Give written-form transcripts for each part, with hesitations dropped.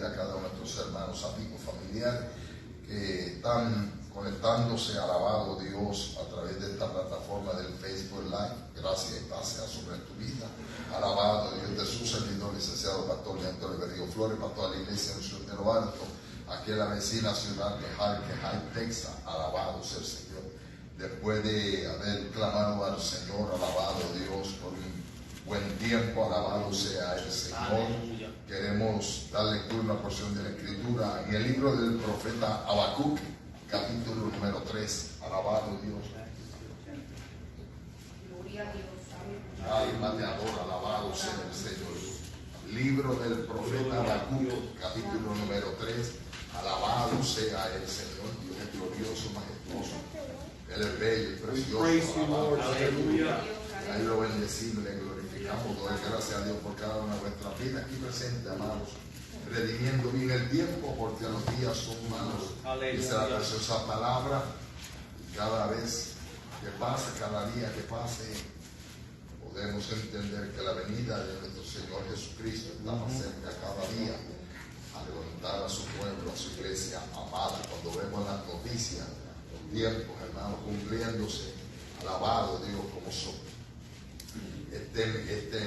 bendiga a cada uno de nuestros hermanos, amigos, familiares que están conectándose, alabado Dios, a través de esta plataforma del Facebook Live. Gracias y paz sea sobre tu vida. Alabado Dios de su servidor, licenciado Pastor Leandro Everío Flores, pastor de la iglesia de lo Alto, aquí en la vecina ciudad de High, Texas. Alabado sea el Señor. Después de haber clamado al Señor, alabado Dios, por un buen tiempo, alabado sea el Señor. Queremos dar lectura a una porción de la Escritura en el libro del profeta Habacuc, capítulo número 3. Alabado Dios. Gloria a Dios. Alma te adora, alabado sea el Señor. Libro del profeta Habacuc, capítulo número 3. Alabado sea el Señor. Dios es glorioso, majestuoso. Él es bello y precioso. Aleluya. Ahí lo bendecimos, le glorificamos. Doy gracias a Dios por cada una de nuestras vidas aquí presente, amados. Redimiendo bien el tiempo, porque los días son malos. Dice la preciosa palabra. Y cada vez que pase, cada día que pase, podemos entender que la venida de nuestro Señor Jesucristo está más cerca cada día a levantar a su pueblo, a su iglesia amada. Cuando vemos las noticias, los tiempos, hermanos, cumpliéndose, alabado Dios como son. Este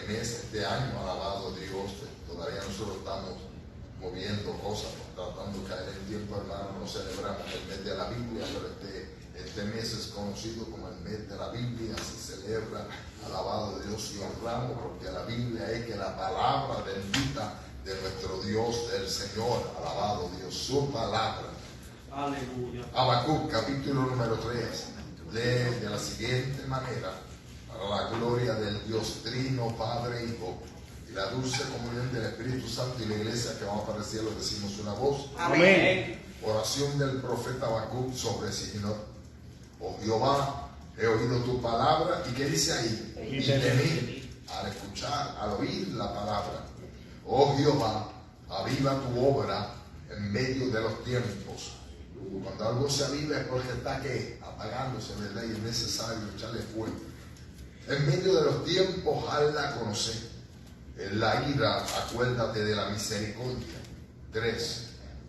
mes, este año, alabado Dios, todavía nosotros estamos moviendo cosas, tratando de caer en tiempo, hermano. No celebramos el mes de la Biblia, pero este mes es conocido como el mes de la Biblia. Se celebra, alabado Dios, y honramos, porque la Biblia es que la palabra bendita de nuestro Dios, del Señor, alabado Dios, su palabra. Aleluya. Habacuc, capítulo número 3, lee de la siguiente manera: para la gloria del Dios Trino, Padre, Hijo, y la dulce comunión del Espíritu Santo, y la iglesia que va a aparecer, lo decimos una voz. Amén. Oración del profeta Habacuc sobre Señor. Oh Jehová, he oído tu palabra. ¿Y qué dice ahí? Y temí al escuchar, al oír la palabra. Oh Jehová, aviva tu obra en medio de los tiempos. Cuando algo se aviva es porque está que apagándose, ¿verdad? Y es necesario echarle fuego. En medio de los tiempos, hazla conocer. En la ira, acuérdate de la misericordia. 3.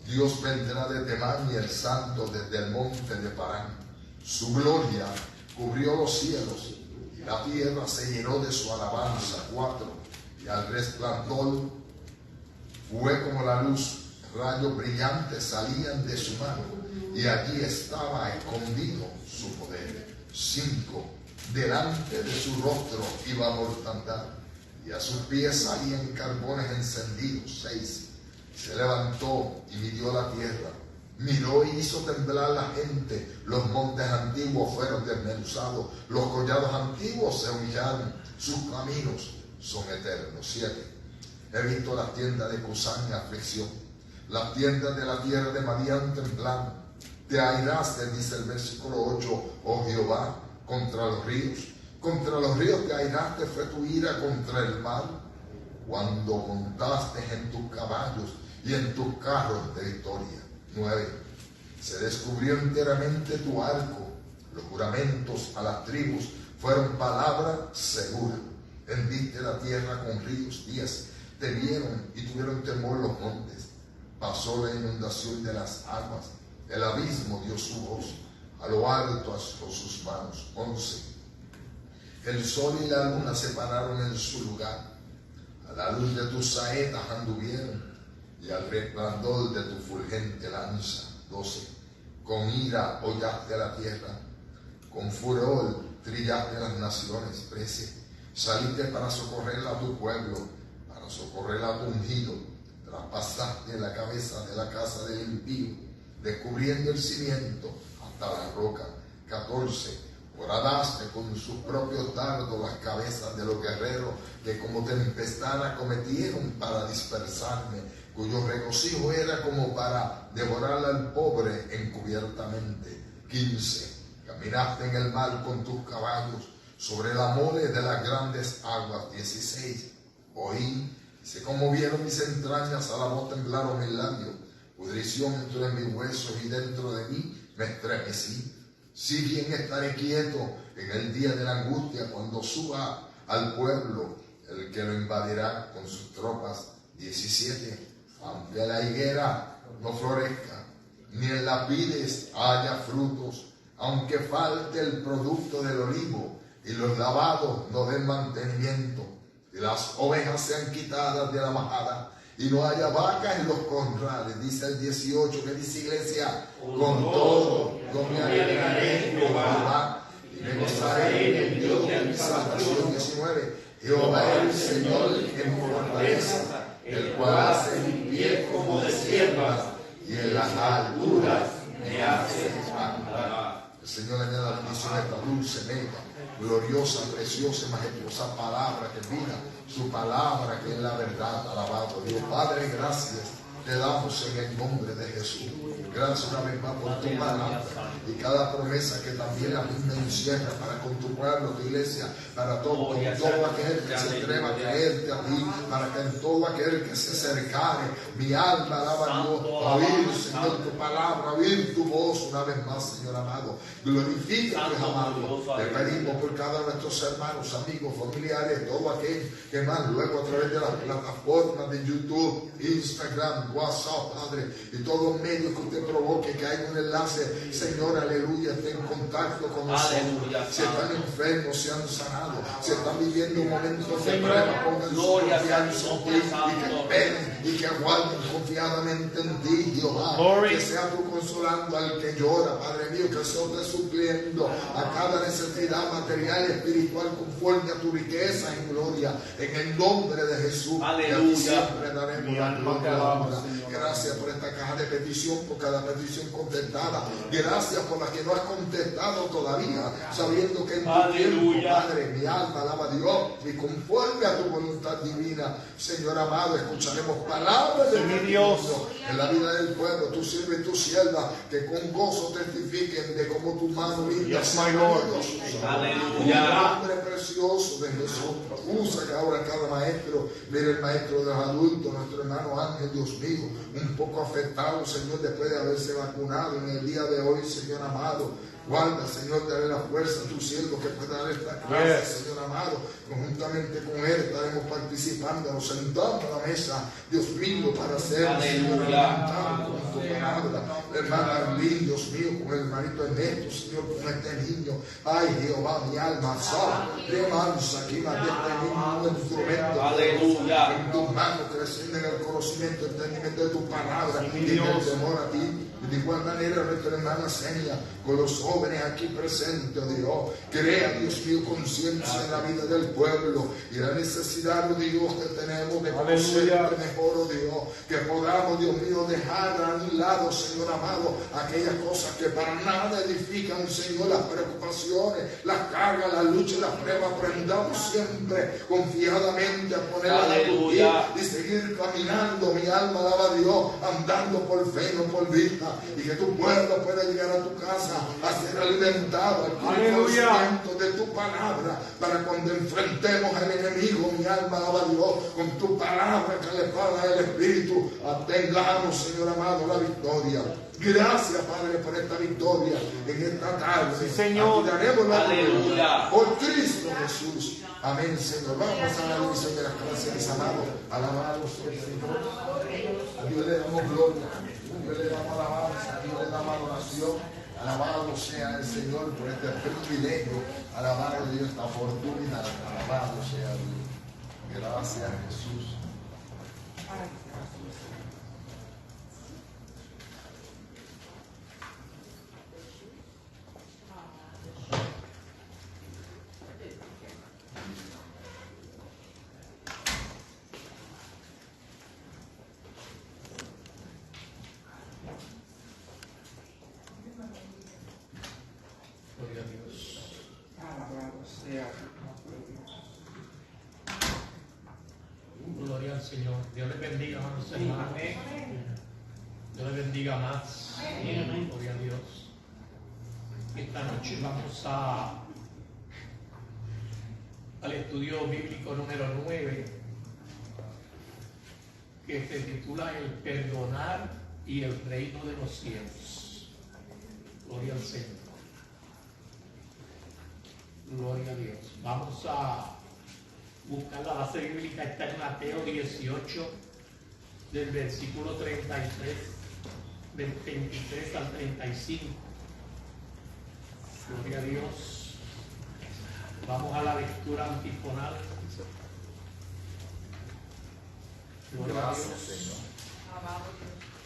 Dios vendrá de Temán y el santo desde el monte de Parán. Su gloria cubrió los cielos y la tierra se llenó de su alabanza. 4. Y al resplandor fue como la luz, rayos brillantes salían de su mano, y allí estaba escondido su poder. 5. Delante de su rostro iba mortandad, y a sus pies salían carbones encendidos. 6. Se levantó y midió la tierra, miró y hizo temblar la gente. Los montes antiguos fueron desmenuzados, los collados antiguos se humillaron, sus caminos son eternos. 7. He visto las tiendas de Cusán en aflicción, las tiendas de la tierra de Madián temblando. Te airaste, dice el versículo 8, oh Jehová, contra los ríos te airaste, fue tu ira contra el mar, cuando montaste en tus caballos y en tus carros de victoria. 9. Se descubrió enteramente tu arco, los juramentos a las tribus fueron palabra segura. Hendiste la tierra con ríos. 10. Te vieron y tuvieron temor los montes, pasó la inundación de las aguas, el abismo dio su voz, a lo alto alzó sus manos. 11. El sol y la luna se pararon en su lugar, a la luz de tus saetas anduvieron, y al resplandor de tu fulgente lanza. 12. Con ira hollaste la tierra, con furor trillaste las naciones. 13. Saliste para socorrer a tu pueblo, para socorrer a tu ungido, traspasaste la cabeza de la casa del impío, descubriendo el cimiento hasta la roca. 14. Horadaste con sus propios dardos las cabezas de los guerreros que como tempestad acometieron para dispersarme, cuyo regocijo era como para devorar al pobre encubiertamente. 15. Caminaste en el mar con tus caballos, sobre la mole de las grandes aguas. 16. Oí, se conmovieron mis entrañas, a la voz temblaron mis labios, pudrición entre mis huesos y dentro de mí me estremecí. Si bien estaré quieto en el día de la angustia, cuando suba al pueblo el que lo invadirá con sus tropas. 17. Aunque la higuera no florezca, ni en las vides haya frutos, aunque falte el producto del olivo y los lavados no den mantenimiento, y las ovejas sean quitadas de la majada y no haya vacas en los corrales, dice el 18, que dice iglesia, con todo yo me alegraré en Jehová y me gozaré en el Dios de mi salvación. 19, Jehová el Señor en mi fortaleza, el cual hace mi pie como de siervas y en las alturas me hace espantar. El Señor añade la bendición a esta dulce, mega, gloriosa, preciosa y majestuosa palabra que es vida, su palabra que es la verdad. Alabado Dios. Padre, gracias te damos en el nombre de Jesús. Gracias una vez más por tu palabra y cada promesa que también la misma encierra para con tu pueblo, tu iglesia, para todo aquel que se atreva a creerte a ti, para que en todo aquel que se acercare, mi alma alaba a Dios, a oír, Señor, tu palabra, a oír tu voz una vez más, Señor amado. Glorifica tu amado. Te pedimos por cada de nuestros hermanos, amigos, familiares, todo aquel que más luego a través de las plataformas de YouTube, Instagram, WhatsApp, Padre, y todos los medios que usted provoque que haya un enlace, Señor, aleluya, esté en contacto con nosotros. Si están enfermos, sean sanados. Si están viviendo un momento de prueba, pongan su confianza en ti y que esperen y que aguarden confiadamente en ti, Jehová. Que sea tú consolando al que llora, Padre mío, que sea usted supliendo a cada necesidad material y espiritual conforme a tu riqueza en gloria, en el nombre de Jesús. Aleluya. Y siempre daremos la gloria. Gracias por esta caja de petición, por cada petición contestada. Gracias por la que no has contestado todavía, sabiendo que en tu tiempo, Padre, mi alma alaba a Dios y conforme a tu voluntad divina, Señor amado, escucharemos palabras de mi Dios en la vida del pueblo, tu siervo y tu sierva, que con gozo testifiquen de cómo tu mano linda se ha movido. Aleluya. Nombre precioso de Jesús. Usa que ahora cada maestro, mire el maestro de los adultos, nuestro hermano Ángel, Dios mío, un poco afectado, Señor, después de haberse vacunado en el día de hoy, Señor amado. Guarda, Señor, dale la fuerza a tu siervo que pueda dar esta clase, Señor amado. Conjuntamente con él estaremos participando, nos sentamos a la mesa, Dios mío, para ser, Señor, alimentado con tu palabra. Hermana Arlene, Dios mío, con el hermanito Ernesto, Señor, con este niño. Ay, Jehová, mi alma, sal, remansa, aquí más de este niño, un instrumento. Aleluya. En tus manos, creciendo en el conocimiento, el entendimiento de tu palabra y en el temor a ti. De igual manera, nuestra hermana Senia, con los jóvenes aquí presentes, oh Dios, crea, Dios mío, conciencia en la vida del pueblo y la necesidad, oh Dios, que tenemos de conocerte mejor, oh Dios, que podamos, Dios mío, dejar a un lado, Señor amado, aquellas cosas que para nada edifican, Señor, las preocupaciones, las cargas, las luchas, las pruebas. Aprendamos siempre confiadamente a ponerla a tu pie y seguir caminando, mi alma alaba a Dios, andando por fe, no por vista. Y que tu pueblo pueda llegar a tu casa a ser alimentado al conocimiento de tu palabra, para cuando enfrentemos al enemigo, mi alma alaba a Dios, con tu palabra que le espada del Espíritu, tengamos, Señor amado, la victoria. Gracias, Padre, por esta victoria en esta tarde. Sí, Señor. Aquí daremos la Aleluya. gloria por Cristo Jesús. Amén, Señor. Vamos a pasar a la división de las clases, mis amados. Alabados el Señor. A Dios le damos gloria. A Dios le damos alabanza. A Dios le damos adoración. Alabado sea el Señor por este privilegio. Alabado Dios esta oportunidad. Alabado sea Dios. Gracias, Jesús. Gloria a Dios. Alabado sea. Gloria al Señor. Dios les bendiga, hermanos, hermanos. Dios les bendiga más. Gloria a Dios. Esta noche vamos al estudio bíblico número 9, que se titula El perdonar y el reino de los cielos. Gloria al Señor. Gloria a Dios. Vamos a buscar la base bíblica. Está en Mateo 18, del versículo 33, del 23 al 35. Gloria a Dios. Vamos a la lectura antifonal. Gloria a Gracias, Dios. Señor.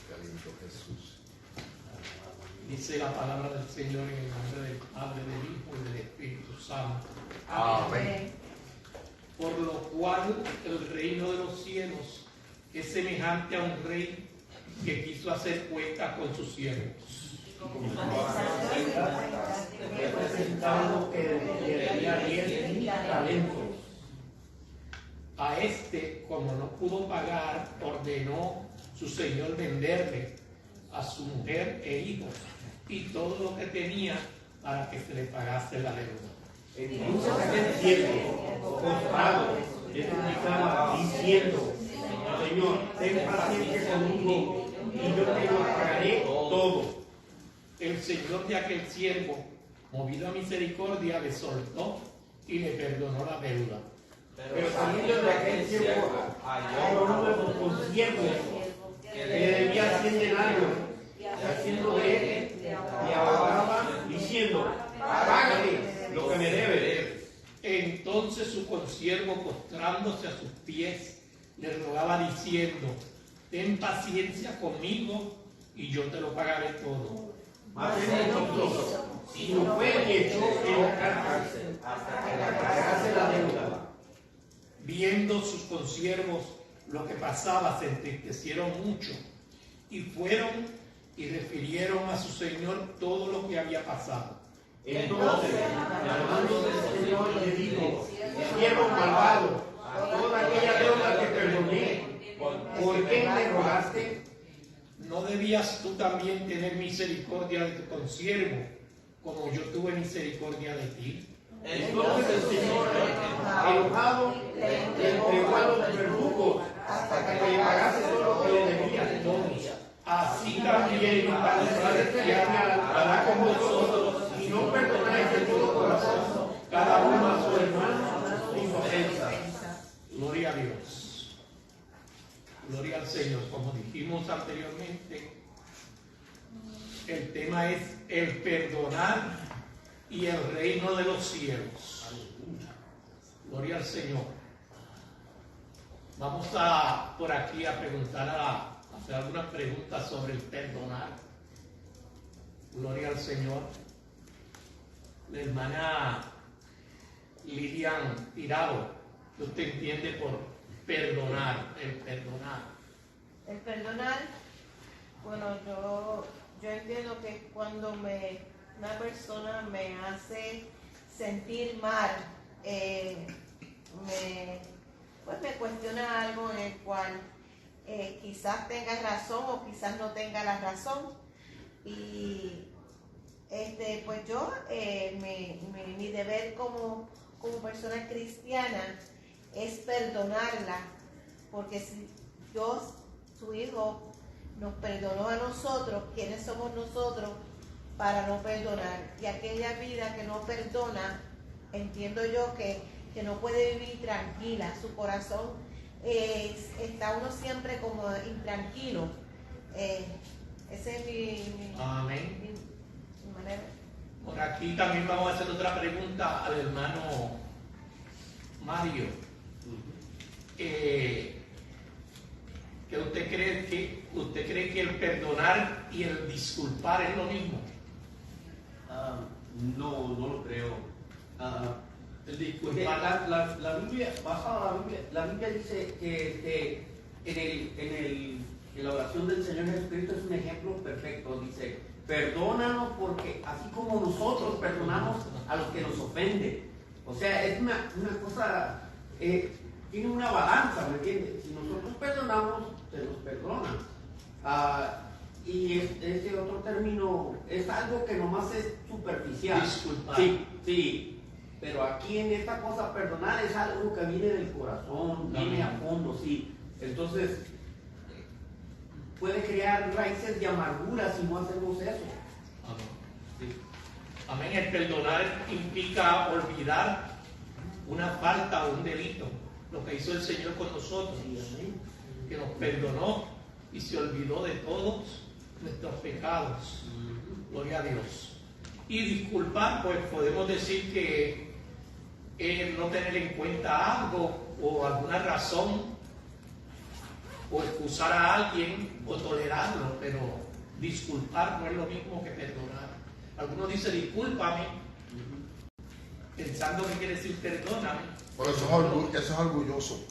Qué lindo Jesús. Dice la palabra del Señor en el nombre del Padre, del Hijo y del Espíritu Santo. Amén. Por lo cual el reino de los cielos es semejante a un rey que quiso hacer cuenta con sus siervos. He presentado que le daría 10,000 talentos. A este, como no pudo pagar, ordenó su señor venderle a su mujer e hijos y todo lo que tenía para que se le pagase la deuda. Entonces aquel siervo, postrado, le suplicaba diciendo: Señor, ten paciencia conmigo y yo te lo pagaré todo. El señor de aquel siervo, movido a misericordia, le soltó y le perdonó la deuda. Pero saliendo de aquel siervo, halló un nuevo consiervo que le debía 100 denarios, y haciendo de él, le abogaba diciendo: págame lo que me debe. Entonces su consiervo, postrándose a sus pies, le rogaba diciendo: ten paciencia conmigo y yo te lo pagaré todo. Mas él no quiso, sino fue y echó en la cárcel hasta que le pagase la deuda. Viendo sus consiervos lo que pasaba, se entristecieron mucho y fueron y refirieron a su señor todo lo que había pasado. Entonces, llamándose el Señor, le dijo: siervo malvado, toda aquella deuda que perdoné, ¿por qué me rogaste? ¿No debías tú también tener misericordia de tu consiervo, como yo tuve misericordia de ti? Entonces el Señor, enojado, le entregó a los verdugos hasta que le pagase todo lo que le debía. Así también mi Padre celestial hará con vosotros Si no perdonáis de todo corazón cada uno a su hermano sin ofensa. Gloria a Dios. Gloria al Señor. Como dijimos anteriormente, el tema es el perdonar y el reino de los cielos. Gloria al Señor. Vamos a por aquí a preguntar hacer algunas preguntas sobre el perdonar. Gloria al Señor. La hermana Lilian Tirado, ¿qué usted entiende por perdonar? El perdonar. El perdonar, bueno, yo entiendo que cuando una persona me hace sentir mal, me cuestiona algo en el cual quizás tenga razón o quizás no tenga la razón. Y pues yo, mi deber como persona cristiana es perdonarla, porque si Dios, su Hijo, nos perdonó a nosotros, ¿quiénes somos nosotros para no perdonar? Y aquella vida que no perdona, entiendo yo que no puede vivir tranquila, su corazón está uno siempre como intranquilo. Ese es mi Amén. mi manera. Por aquí también vamos a hacer otra pregunta al hermano Mario. ¿Que usted cree que el perdonar y el disculpar es lo mismo? No lo creo. El Porque disculpar. la Biblia, basado en la Biblia dice que en la oración del Señor Jesucristo es un ejemplo perfecto. Dice: perdónanos porque así como nosotros perdonamos a los que nos ofenden. O sea, es una cosa, tiene una balanza, ¿me entiendes? Si nosotros perdonamos, se nos perdona. Y este otro término es algo que nomás es superficial. Disculpar. Sí. Pero aquí en esta cosa, perdonar es algo que viene del corazón, viene a fondo, sí. Entonces, puede crear raíces de amargura si no hacemos eso. Amén. Sí. Amén. El perdonar implica olvidar una falta o un delito. Lo que hizo el Señor con nosotros, que nos perdonó y se olvidó de todos nuestros pecados. Gloria a Dios. Y disculpar, pues podemos decir que no tener en cuenta algo o alguna razón, o excusar a alguien o tolerarlo, pero disculpar no es lo mismo que perdonar. Algunos dicen discúlpame, pensando que quiere decir perdóname. Por eso es orgulloso.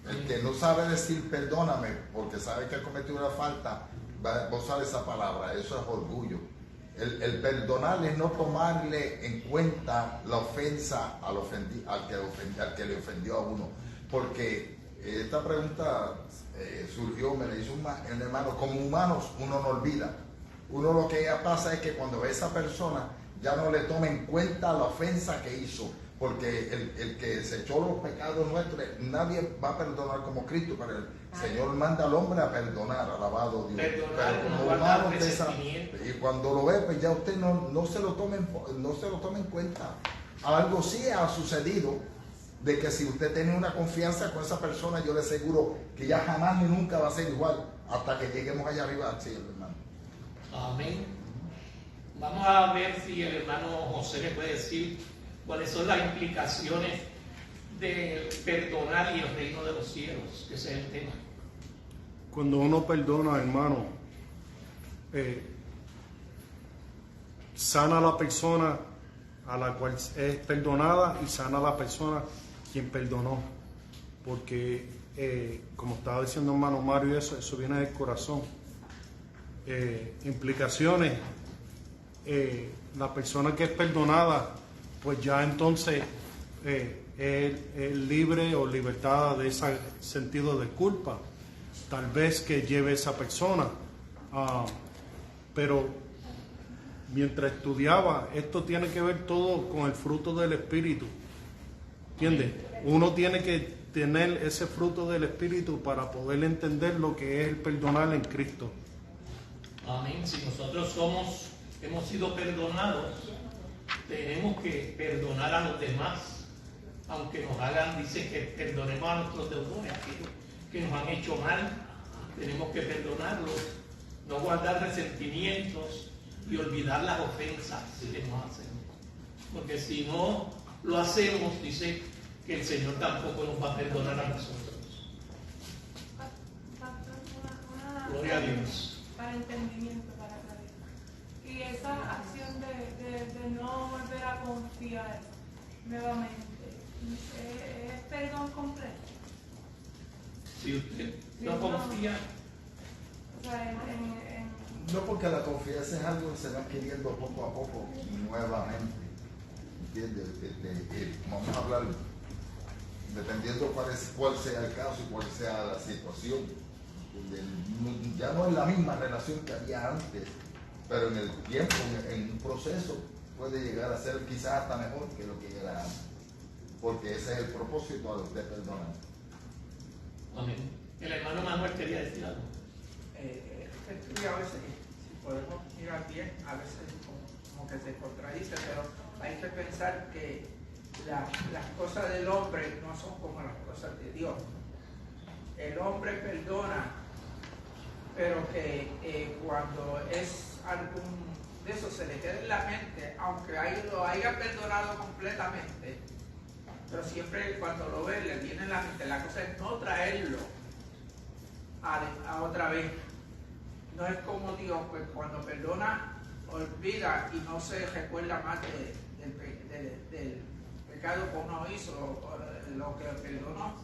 El que no sabe decir perdóname porque sabe que ha cometido una falta, va a usar esa palabra. Eso es orgullo. El perdonar es no tomarle en cuenta la ofensa al que le ofendió a uno. Porque esta pregunta surgió, me la hizo un hermano. Como humanos uno no olvida. Uno lo que pasa es que cuando ve a esa persona ya no le toma en cuenta la ofensa que hizo. Porque el que se echó los pecados nuestros, nadie va a perdonar como Cristo, pero el Señor manda al hombre a perdonar, alabado Dios. Perdonar, pero como humano y cuando lo ve, pues ya usted no se lo tome en cuenta. Algo sí ha sucedido, de que si usted tiene una confianza con esa persona, yo le aseguro que ya jamás ni nunca va a ser igual hasta que lleguemos allá arriba al cielo, hermano. Amén. Vamos a ver si el hermano José le puede decir cuáles son las implicaciones de perdonar y el reino de los cielos, que ese es el tema. Cuando uno perdona, hermano, sana a la persona a la cual es perdonada y sana a la persona quien perdonó. Porque, como estaba diciendo hermano Mario, eso viene del corazón. Implicaciones, la persona que es perdonada, pues ya entonces es libre o libertada de ese sentido de culpa, tal vez que lleve esa persona. Pero mientras estudiaba, esto tiene que ver todo con el fruto del Espíritu, ¿entiendes? Uno tiene que tener ese fruto del Espíritu para poder entender lo que es el perdonar en Cristo. Amén. Si nosotros hemos sido perdonados, tenemos que perdonar a los demás, aunque nos hagan, dice que perdonemos a nuestros deudores, aquellos que nos han hecho mal, tenemos que perdonarlos, no guardar resentimientos y olvidar las ofensas que nos hacen, porque si no lo hacemos, dice que el Señor tampoco nos va a perdonar a nosotros. Gloria a Dios. Para entendimiento, para claridad. Y esa acción de no volver a confiar nuevamente, ¿es perdón completo? Si usted no confía, o sea, No, porque la confianza es algo que se va adquiriendo poco a poco nuevamente. ¿Entiendes? Vamos a hablar dependiendo cuál sea el caso y cuál sea la situación. Ya no es la misma relación que había antes, pero en el tiempo, en un proceso, puede llegar a ser quizás hasta mejor que lo que era antes, porque ese es el propósito a usted perdonar. amén. El hermano Manuel quería decir algo. A veces, si podemos mirar bien, a veces como que se contradice, pero hay que pensar que las cosas del hombre no son como las cosas de Dios. El hombre perdona, pero que cuando es algún de eso se le queda en la mente, aunque lo haya perdonado completamente, pero siempre cuando lo ve le viene en la mente. La cosa es no traerlo a otra vez. No es como Dios, pues cuando perdona, olvida y no se recuerda más del pecado que uno hizo o lo que perdonó.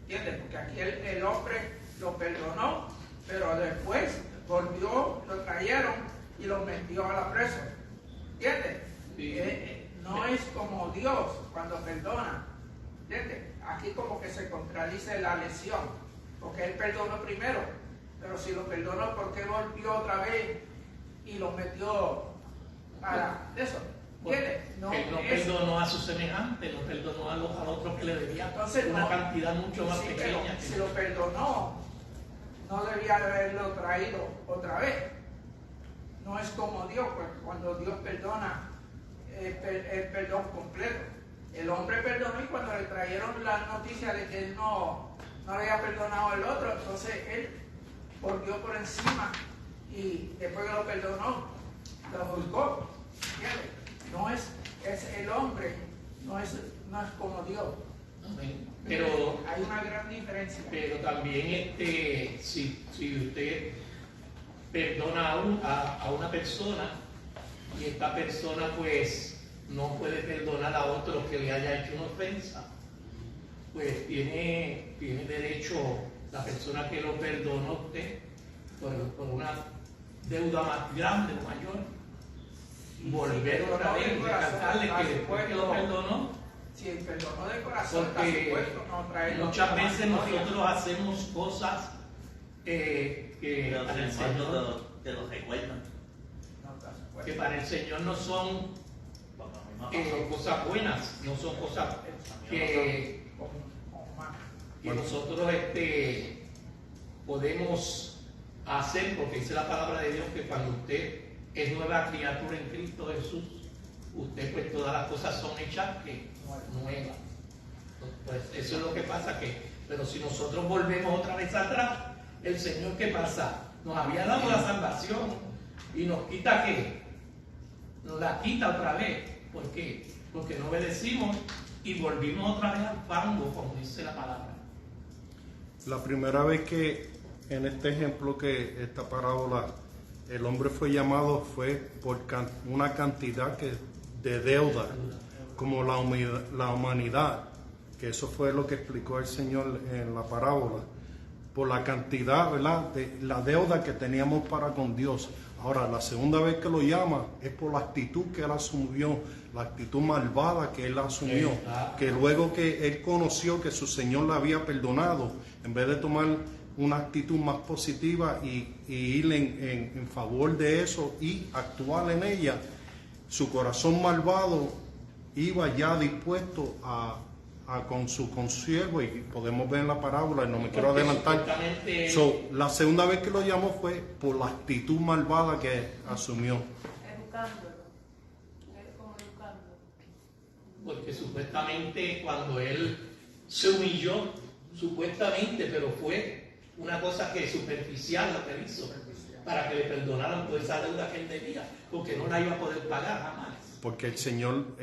¿Entiendes? Porque aquí el hombre lo perdonó, pero después volvió, lo trajeron y lo metió a la presa. ¿Entiendes? Sí. No es como Dios cuando perdona. ¿Entiendes? Aquí como que se contradice la lesión, porque Él perdonó primero, pero si lo perdonó, ¿por qué volvió otra vez y lo metió para eso? ¿Entiendes? Él no perdonó a su semejante, no perdonó a los otros que le debían. Entonces, una cantidad mucho más pequeña. Si lo perdonó, no debía haberlo traído otra vez. No es como Dios, pues cuando Dios perdona, es perdón completo. El hombre perdonó y cuando le trajeron la noticia de que él no le había perdonado al otro, entonces él volvió por encima y después que lo perdonó, lo juzgó. ¿Entiendes? No es el hombre, no es como Dios. Amén. Pero hay una gran diferencia. Pero también si usted perdona a una persona y esta persona pues no puede perdonar a otro que le haya hecho una ofensa, pues tiene derecho la persona que lo perdonó a usted por una deuda más grande o mayor, volver otra vez y recalcarle que después que lo perdonó. Si el perdonó de corazón, Porque no trae muchas veces nosotros hacemos cosas que pero para el Señor te lo recuerdan. que para el Señor no son cosas buenas, no son cosas que nosotros podemos hacer, porque dice la palabra de Dios que cuando usted es nueva criatura en Cristo Jesús, usted pues todas las cosas son hechas nuevas. Pues eso es lo que pasa pero si nosotros volvemos otra vez atrás, el Señor, ¿qué pasa? Nos había dado la salvación y nos quita ¿qué? Nos la quita otra vez. ¿Por qué? Porque no obedecimos y volvimos otra vez al fango, como dice la palabra. La primera vez que en este ejemplo que esta parábola el hombre fue llamado fue por una cantidad de deuda, como la humanidad, que eso fue lo que explicó el Señor en la parábola, por la cantidad, ¿verdad?, de la deuda que teníamos para con Dios. Ahora, la segunda vez que lo llama es por la actitud que él asumió, la actitud malvada que él asumió, que luego que él conoció que su Señor le había perdonado, en vez de tomar una actitud más positiva y ir en favor de eso y actuar en ella, su corazón malvado iba ya dispuesto a con su consiervo, y podemos ver en la parábola, y no me quiero adelantar. La segunda vez que lo llamó fue por la actitud malvada que asumió. Educándolo, como educándolo. Porque supuestamente cuando él se humilló, supuestamente, pero fue una cosa que superficial lo que hizo, para que le perdonaran toda esa deuda que él debía, porque no la iba a poder pagar jamás. Porque el Señor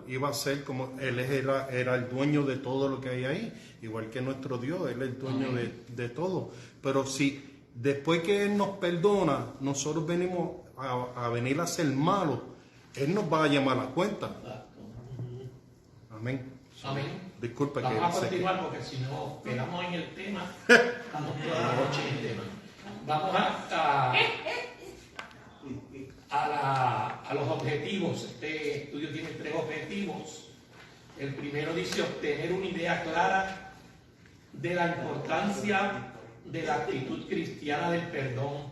iba a ser como Él era el dueño de todo lo que hay ahí, igual que nuestro Dios, Él es el dueño de todo. Pero si después que Él nos perdona, nosotros venimos a venir a ser malos, Él nos va a llamar a cuenta. Amén. Amén. Disculpe vamos que a continuar porque si no quedamos en el tema, estamos toda la noche en el tema. Vamos a los objetivos. Este estudio tiene 3 objetivos. El primero dice obtener una idea clara de la importancia de la actitud cristiana del perdón.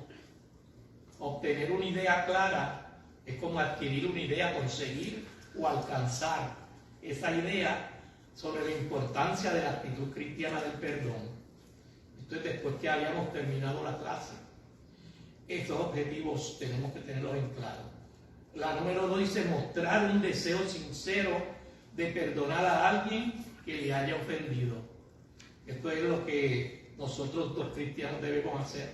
Obtener una idea clara es como adquirir una idea, conseguir o alcanzar esa idea sobre la importancia de la actitud cristiana del perdón. Esto es después que hayamos terminado la clase. Estos objetivos tenemos que tenerlos en claro. La número 2 dice mostrar un deseo sincero de perdonar a alguien que le haya ofendido. Esto es lo que nosotros los cristianos debemos hacer.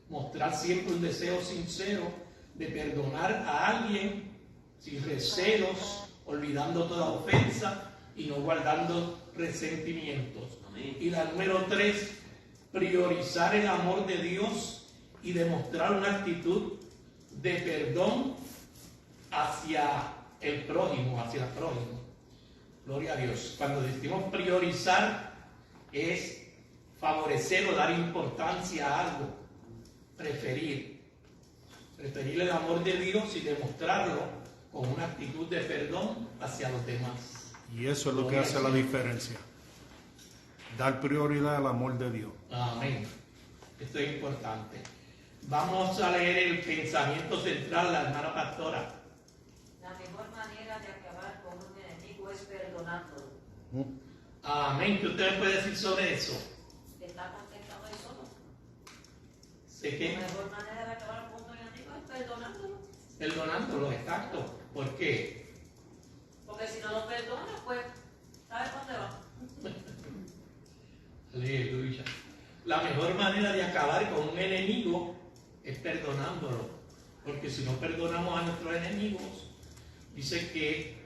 Mostrar siempre un deseo sincero de perdonar a alguien sin recelos, olvidando toda ofensa y no guardando resentimientos. Y la número 3, priorizar el amor de Dios y demostrar una actitud de perdón hacia el prójimo, hacia el prójimo. Gloria a Dios. Cuando decimos priorizar es favorecer o dar importancia a algo, preferir el amor de Dios y demostrarlo con una actitud de perdón hacia los demás. Y eso es lo que hace la diferencia. Dar prioridad al amor de Dios. Amén. Esto es importante. Vamos a leer el pensamiento central de la hermana pastora. La mejor manera de acabar con un enemigo es perdonándolo. Amén. ¿Qué usted puede decir sobre eso? ¿Está contestado eso? ¿Sé qué? La mejor manera de acabar con un enemigo es perdonándolo. Perdonándolo, exacto. ¿Por qué? Porque si no lo perdona, pues, ¿sabe dónde va? Aleluya. la mejor manera de acabar con un enemigo es perdonándolo. Porque si no perdonamos a nuestros enemigos, dice que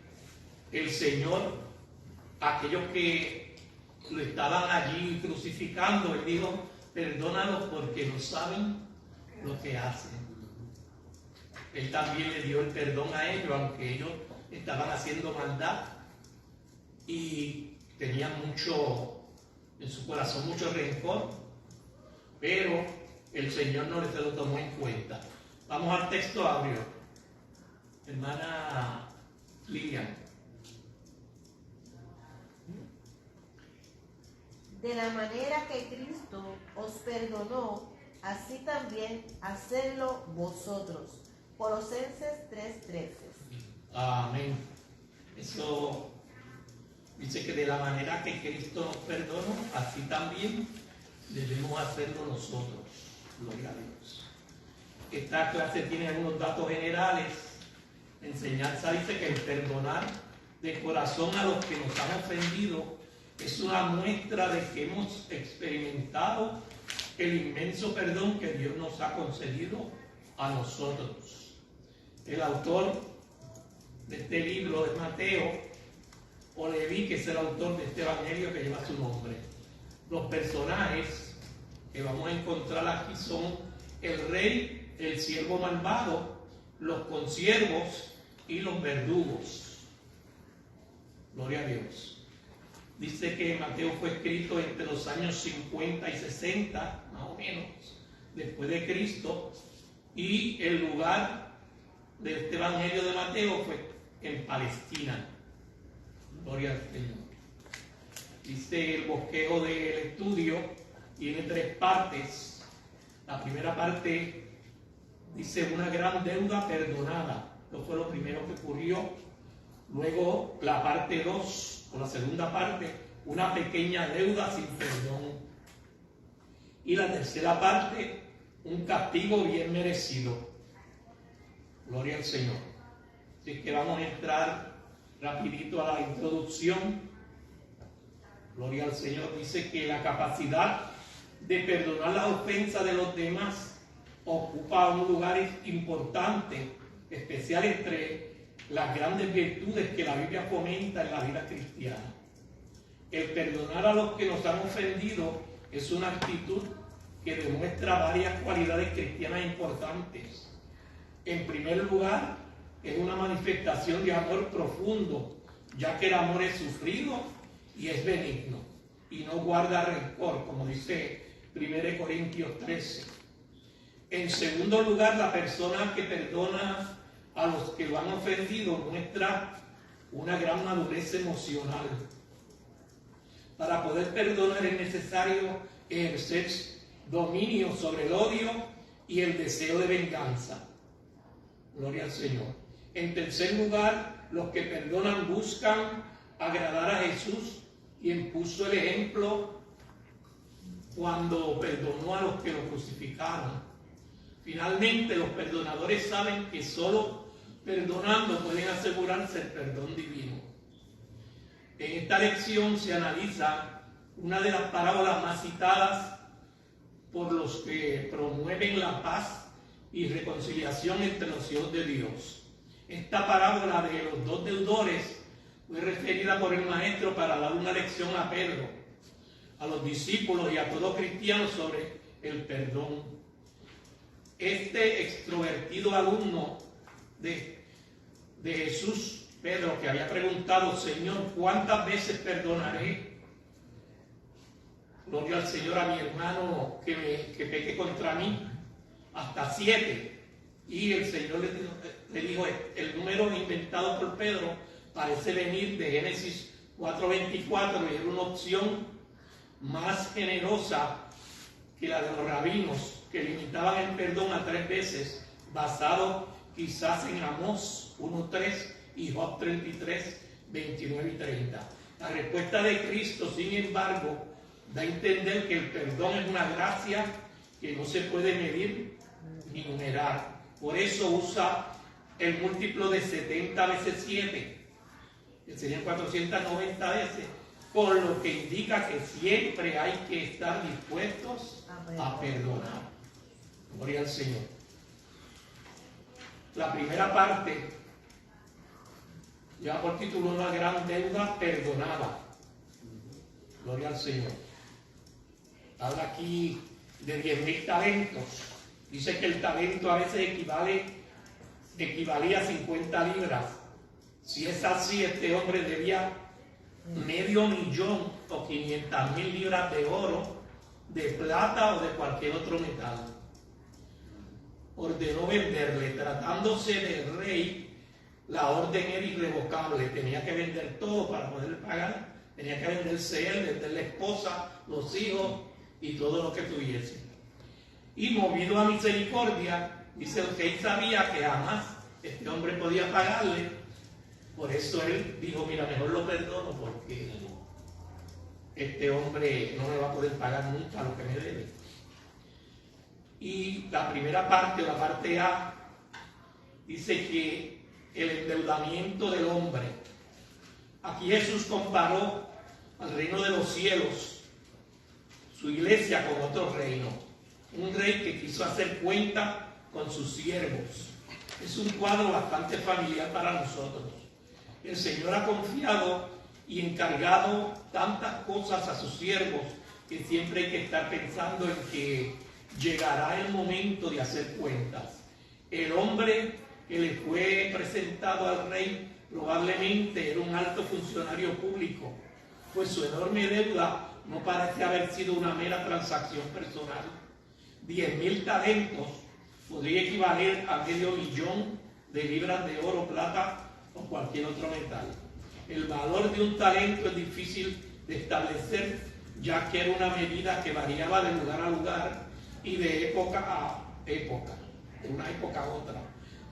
el Señor, aquellos que lo estaban allí crucificando, Él dijo, perdónalos porque no saben lo que hacen. Él también le dio el perdón a ellos, aunque ellos estaban haciendo maldad y tenían mucho, en su corazón, mucho rencor, pero el Señor no se lo tomó en cuenta. Vamos al texto áureo. Hermana Lilian. De la manera que Cristo os perdonó, así también hacedlo vosotros. Colosenses 3:13. Amén. Eso dice que de la manera que Cristo nos perdonó, así también debemos hacerlo nosotros. Gloria a Dios. Esta clase tiene algunos datos generales. La enseñanza dice que el perdonar de corazón a los que nos han ofendido es una muestra de que hemos experimentado el inmenso perdón que Dios nos ha concedido a nosotros. El autor de este libro es Mateo, o Leví, que es el autor de este evangelio que lleva su nombre. Los personajes que vamos a encontrar aquí son el rey, el siervo malvado, los consiervos y los verdugos. Gloria a Dios. Dice que Mateo fue escrito entre los años 50 y 60, más o menos, después de Cristo, y el lugar de este evangelio de Mateo fue en Palestina. Gloria al Señor. Dice el bosquejo del estudio, tiene 3 partes. La primera parte dice una gran deuda perdonada. Eso fue lo primero que ocurrió. Luego la parte 2, o la segunda parte, una pequeña deuda sin perdón. Y la tercera parte, un castigo bien merecido. Gloria al Señor. Así que vamos a entrar rapidito a la introducción. Gloria al Señor. Dice que la capacidad de perdonar las ofensas de los demás ocupa un lugar importante, especial entre las grandes virtudes que la Biblia fomenta en la vida cristiana. El perdonar a los que nos han ofendido es una actitud que demuestra varias cualidades cristianas importantes. En primer lugar, es una manifestación de amor profundo, ya que el amor es sufrido y es benigno, y no guarda rencor, como dice 1 Corintios 13. En segundo lugar, la persona que perdona a los que lo han ofendido muestra una gran madurez emocional. Para poder perdonar es necesario ejercer dominio sobre el odio y el deseo de venganza. Gloria al Señor. En tercer lugar, los que perdonan buscan agradar a Jesús, quien puso el ejemplo cuando perdonó a los que lo crucificaron. Finalmente, los perdonadores saben que solo perdonando pueden asegurarse el perdón divino. En esta lección se analiza una de las parábolas más citadas por los que promueven la paz y reconciliación entre los hijos de Dios. Esta parábola de los 2 deudores fue referida por el maestro para dar una lección a Pedro, a los discípulos y a todo cristiano sobre el perdón. Este extrovertido alumno de Jesús, Pedro, que había preguntado: Señor, ¿cuántas veces perdonaré? Gloria al Señor, a mi hermano que peque contra mí, hasta 7. Y el Señor le dijo, el número inventado por Pedro parece venir de Génesis 4:24, y era una opción más generosa que la de los rabinos, que limitaban el perdón a 3 veces, basado quizás en Amós 1:3 y Job 33, 29 y 30. La respuesta de Cristo, sin embargo, da a entender que el perdón es una gracia que no se puede medir ni numerar. Por eso usa el múltiplo de 70 veces 7, que serían 490 veces, con lo que indica que siempre hay que estar dispuestos a perdonar. Gloria al Señor. La primera parte lleva por título una gran deuda perdonada. Gloria al Señor. Habla aquí de 10,000 talentos. Dice que el talento a veces equivalía a 50 libras. Si es así, este hombre debía $500,000 o 500,000 libras de oro, de plata o de cualquier otro metal. Ordenó venderle. Tratándose del rey, la orden era irrevocable. Tenía que vender todo para poder pagar. Tenía que venderse él, vender la esposa, los hijos y todo lo que tuviese. Y movido a misericordia, dice el rey sabía que jamás este hombre podía pagarle. Por eso él dijo, mira, mejor lo perdono porque este hombre no me va a poder pagar nunca lo que me debe. Y la primera parte, o la parte A, dice que el endeudamiento del hombre. Aquí Jesús comparó al reino de los cielos, su iglesia, con otro reino. Un rey que quiso hacer cuenta con sus siervos. Es un cuadro bastante familiar para nosotros. El Señor ha confiado y encargado tantas cosas a sus siervos que siempre hay que estar pensando en que llegará el momento de hacer cuentas. El hombre que le fue presentado al rey probablemente era un alto funcionario público, pues su enorme deuda no parece haber sido una mera transacción personal. 10,000 talentos podría equivaler a $500,000 de libras de oro, plata o cualquier otro metal. El valor de un talento es difícil de establecer, ya que era una medida que variaba de lugar a lugar y de época a época, de una época a otra.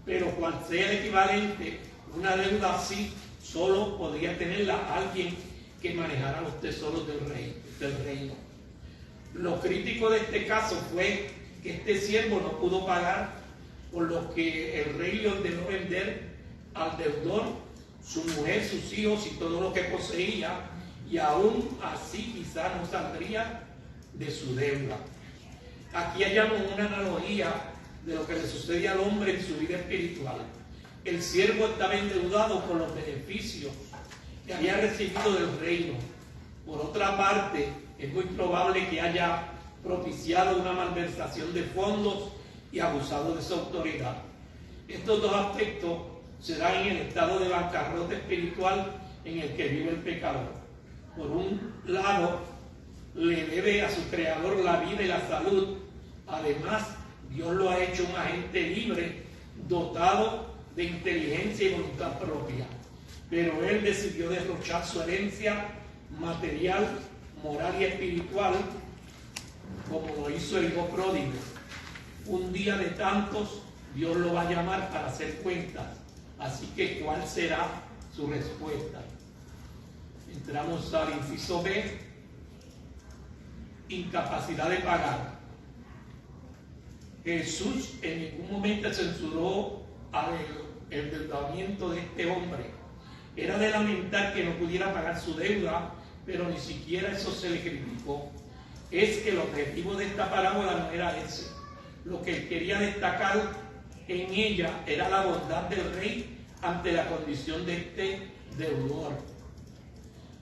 Pero cual sea el equivalente, una deuda así solo podría tenerla alguien que manejara los tesoros del reino. Lo crítico de este caso fue que este siervo no pudo pagar, por lo que el rey le ordenó vender al deudor su mujer, sus hijos y todo lo que poseía, y aún así quizás no saldría de su deuda. Aquí hallamos una analogía de lo que le sucede al hombre en su vida espiritual. El siervo estaba endeudado con los beneficios que había recibido del reino. Por otra parte, es muy probable que haya propiciado una malversación de fondos y abusado de su autoridad. Estos dos aspectos se dan en el estado de bancarrota espiritual en el que vive el pecador. Por un lado, le debe a su creador la vida y la salud. Además, Dios lo ha hecho un agente libre, dotado de inteligencia y voluntad propia. Pero él decidió derrochar su herencia material, moral y espiritual, como lo hizo el hijo pródigo. Un día de tantos, Dios lo va a llamar para hacer cuentas. Así que, ¿cuál será su respuesta? Entramos al inciso B, incapacidad de pagar. Jesús en ningún momento censuró el endeudamiento de este hombre. Era de lamentar que no pudiera pagar su deuda, pero ni siquiera eso se le criticó. Es que el objetivo de esta parábola no era ese. Lo que él quería destacar en ella era la bondad del rey ante la condición de este deudor.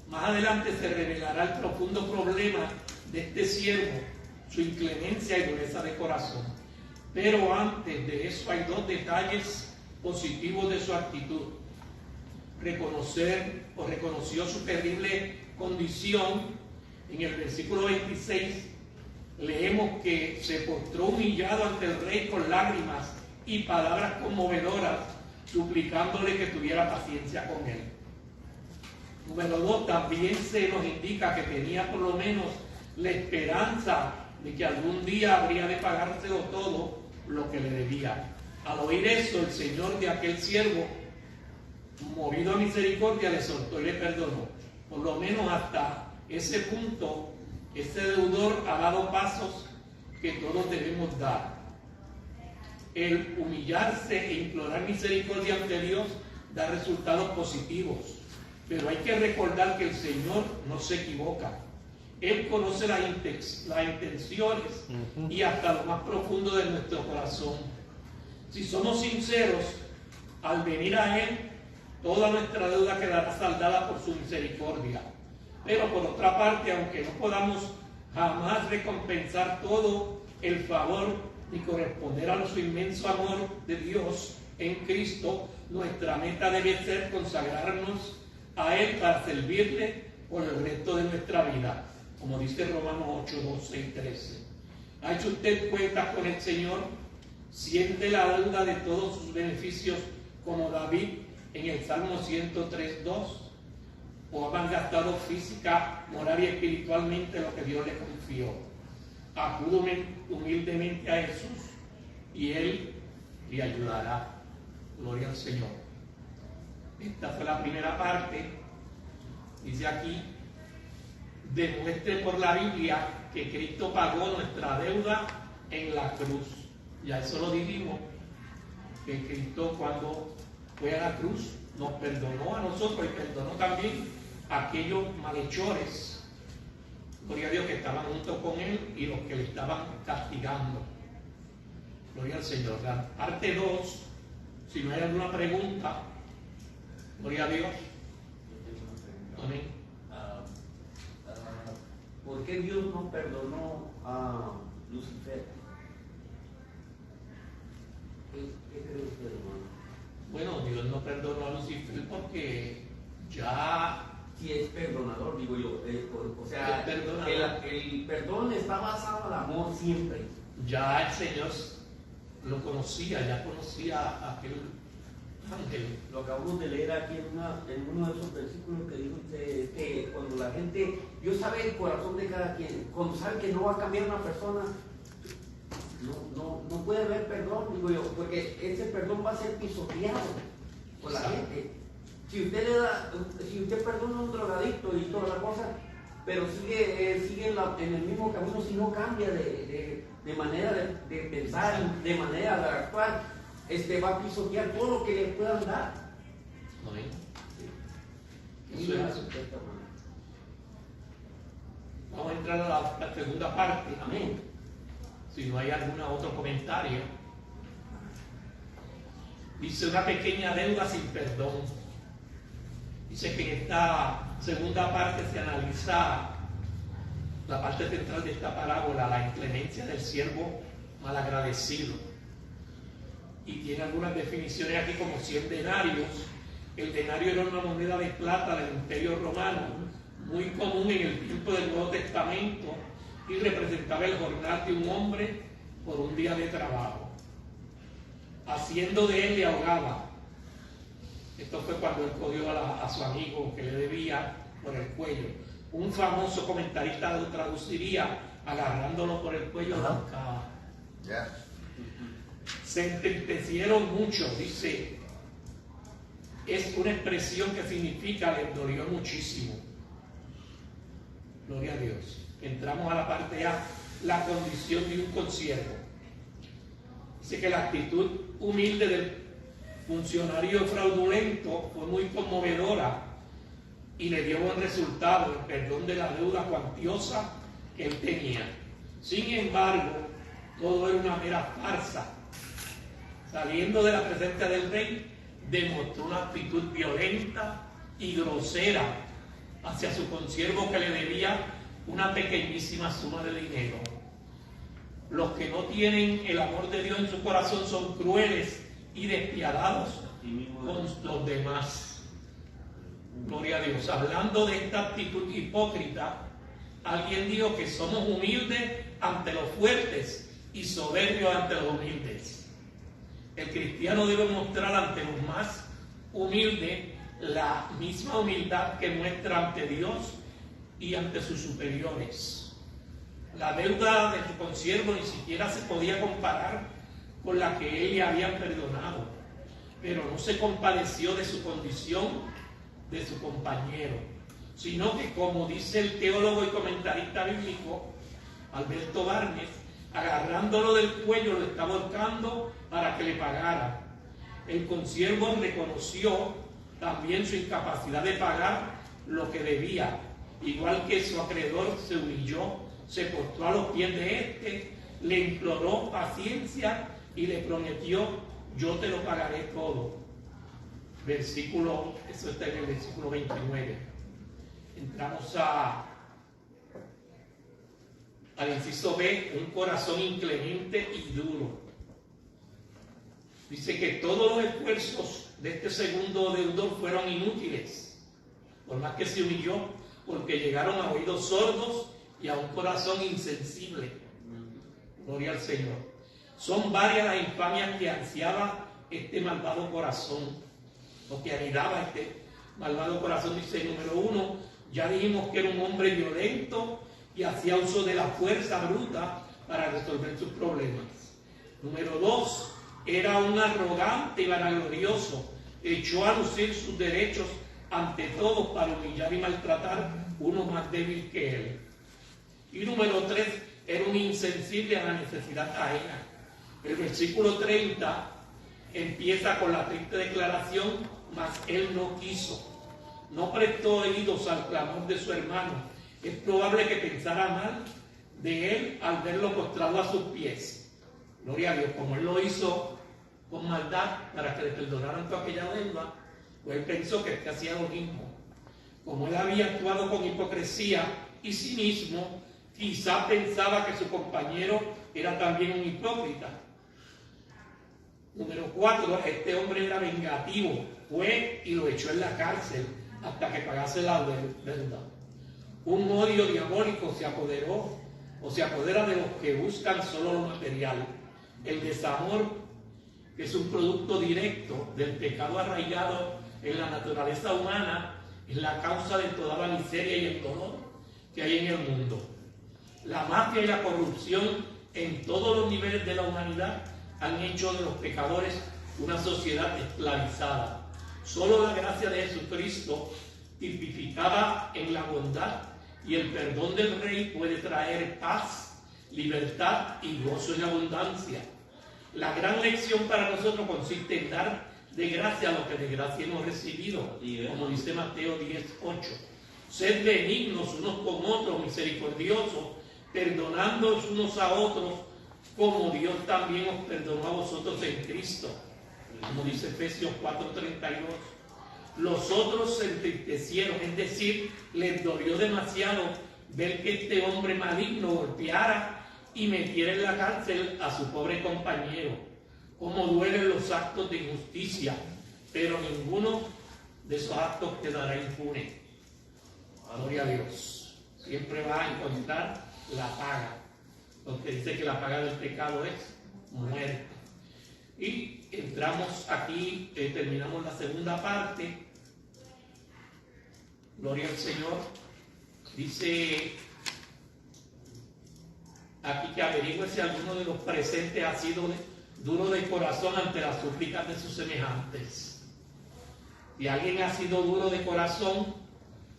Más adelante se revelará el profundo problema de este siervo, su inclemencia y dureza de corazón. Pero antes de eso hay dos detalles positivos de su actitud. Reconoció su terrible condición. En el versículo 26 leemos que se postró humillado ante el rey con lágrimas y palabras conmovedoras, suplicándole que tuviera paciencia con él. Número 2, también se nos indica que tenía por lo menos la esperanza de que algún día habría de pagárselo todo lo que le debía. Al oír eso, el señor de aquel siervo, movido a misericordia, le soltó y le perdonó. Por lo menos hasta ese punto, ese deudor ha dado pasos que todos debemos dar. El humillarse e implorar misericordia ante Dios da resultados positivos. Pero hay que recordar que el Señor no se equivoca. Él conoce las intenciones y hasta lo más profundo de nuestro corazón. Si somos sinceros, al venir a Él, toda nuestra deuda quedará saldada por su misericordia. Pero por otra parte, aunque no podamos jamás recompensar todo el favor ni corresponder a su inmenso amor de Dios en Cristo, nuestra meta debe ser consagrarnos a Él para servirle por el resto de nuestra vida, como dice Romanos 8, 12 y 13. ¿Ha hecho usted cuentas con el Señor? ¿Siente la deuda de todos sus beneficios como David en el Salmo 103, 2? ¿O ha malgastado física, moral y espiritualmente lo que Dios le confió? Acude humildemente a Jesús y Él le ayudará. Gloria al Señor. Esta fue la primera parte. Dice aquí: demuestre por la Biblia que Cristo pagó nuestra deuda en la cruz. Ya eso lo dijimos, que Cristo cuando fue a la cruz nos perdonó a nosotros y perdonó también a aquellos malhechores, gloria a Dios, que estaban junto con Él y los que le estaban castigando. Gloria al Señor. La parte 2, si no hay alguna pregunta, gloria a Dios. Amén. ¿Por qué Dios no perdonó a Lucifer? ¿Qué cree usted, hermano? Bueno, Dios no perdonó a Lucifer porque ya... Si es perdonador, digo yo. O sea, el perdón está basado al amor siempre. Ya el Señor lo conocía, ya conocía a aquel ángel. Lo acabamos de leer aquí en uno de esos versículos que dijo usted, que cuando la gente, Dios sabe el corazón de cada quien, cuando sabe que no va a cambiar una persona, no puede haber perdón, digo yo, porque ese perdón va a ser pisoteado por la gente. Si usted perdona a un drogadicto y toda la cosa, pero sigue en el mismo camino, si no cambia de manera de pensar, de manera de actuar, va a pisotear todo lo que le puedan dar. Amén. Eso es. Vamos a entrar a la segunda parte. Amén. Si no hay algún otro comentario. Dice: una pequeña deuda sin perdón. Dice que en esta segunda parte se analiza la parte central de esta parábola, la inclemencia del siervo malagradecido. Y tiene algunas definiciones aquí, como 100 denarios. El denario era una moneda de plata del Imperio Romano, muy común en el tiempo del Nuevo Testamento, y representaba el jornal de un hombre por un día de trabajo. Haciendo de él le ahogaba. Esto fue cuando él cogió a su amigo que le debía por el cuello. Un famoso comentarista lo traduciría: agarrándolo por el cuello, lo ahorcaba. Se entristecieron mucho, dice. Es una expresión que significa le dolió muchísimo. Gloria a Dios. Entramos a la parte A, la condición de un consiervo. Dice que la actitud humilde del funcionario fraudulento fue muy conmovedora y le dio buen resultado, el perdón de la deuda cuantiosa que él tenía. Sin embargo, todo era una mera farsa. Saliendo de la presencia del rey, demostró una actitud violenta y grosera hacia su consiervo que le debía una pequeñísima suma de dinero. Los que no tienen el amor de Dios en su corazón son crueles y despiadados con los demás. Gloria a Dios. Hablando de esta actitud hipócrita, alguien dijo que somos humildes ante los fuertes y soberbios ante los humildes. El cristiano debe mostrar ante los más humildes la misma humildad que muestra ante Dios y ante sus superiores. La deuda de su consiervo ni siquiera se podía comparar con la que él le había perdonado, pero no se compadeció de su condición de su compañero, sino que, como dice el teólogo y comentarista bíblico Alberto Barnes, agarrándolo del cuello lo estaba ahorcando para que le pagara. El consiervo reconoció también su incapacidad de pagar lo que debía. Igual que su acreedor se humilló, se postró a los pies de éste, le imploró paciencia y le prometió: yo te lo pagaré todo. Eso está en el versículo 29. Entramos al inciso B, un corazón inclemente y duro. Dice que todos los esfuerzos de este segundo deudor fueron inútiles, por más que se humilló, porque llegaron a oídos sordos y a un corazón insensible. Gloria al Señor. Son varias las infamias que ansiaba este malvado corazón, lo que anidaba este malvado corazón. Dice, número 1, ya dijimos que era un hombre violento y hacía uso de la fuerza bruta para resolver sus problemas. Número 2, era un arrogante y vanaglorioso, echó a lucir sus derechos ante todos para humillar y maltratar uno más débil que él. Y número 3, era un insensible a la necesidad ajena. El versículo 30 empieza con la triste declaración: mas él no quiso, no prestó oídos al clamor de su hermano. Es probable que pensara mal de él al verlo postrado a sus pies. Gloria a Dios. Como él lo hizo con maldad para que le perdonaran toda aquella deuda, pues él pensó que hacía lo mismo. Como él había actuado con hipocresía y cinismo, quizá pensaba que su compañero era también un hipócrita. Número 4, este hombre era vengativo, fue y lo echó en la cárcel hasta que pagase la deuda. Un odio diabólico se apoderó o se apodera de los que buscan solo lo material. El desamor, que es un producto directo del pecado arraigado en la naturaleza humana, es la causa de toda la miseria y el dolor que hay en el mundo. La mafia y la corrupción en todos los niveles de la humanidad han hecho de los pecadores una sociedad esclavizada. Solo la gracia de Jesucristo, tipificada en la bondad y el perdón del Rey, puede traer paz, libertad y gozo en abundancia. La gran lección para nosotros consiste en dar de gracia lo que de gracia hemos recibido, como dice Mateo 10:8. Sed benignos unos con otros, misericordiosos, perdonándoos unos a otros, como Dios también os perdonó a vosotros en Cristo, como dice Efesios 4:32. Los otros se entristecieron, es decir, les dolió demasiado ver que este hombre maligno golpeara y metiera en la cárcel a su pobre compañero. Cómo duelen los actos de injusticia, pero ninguno de esos actos quedará impune. Gloria a Dios. Siempre va a encontrar la paga, porque dice que la paga del pecado es muerte. Y entramos aquí, terminamos la segunda parte. Gloria al Señor. Dice aquí que averigüe si alguno de los presentes ha sido duro de corazón ante las súplicas de sus semejantes. Si alguien ha sido duro de corazón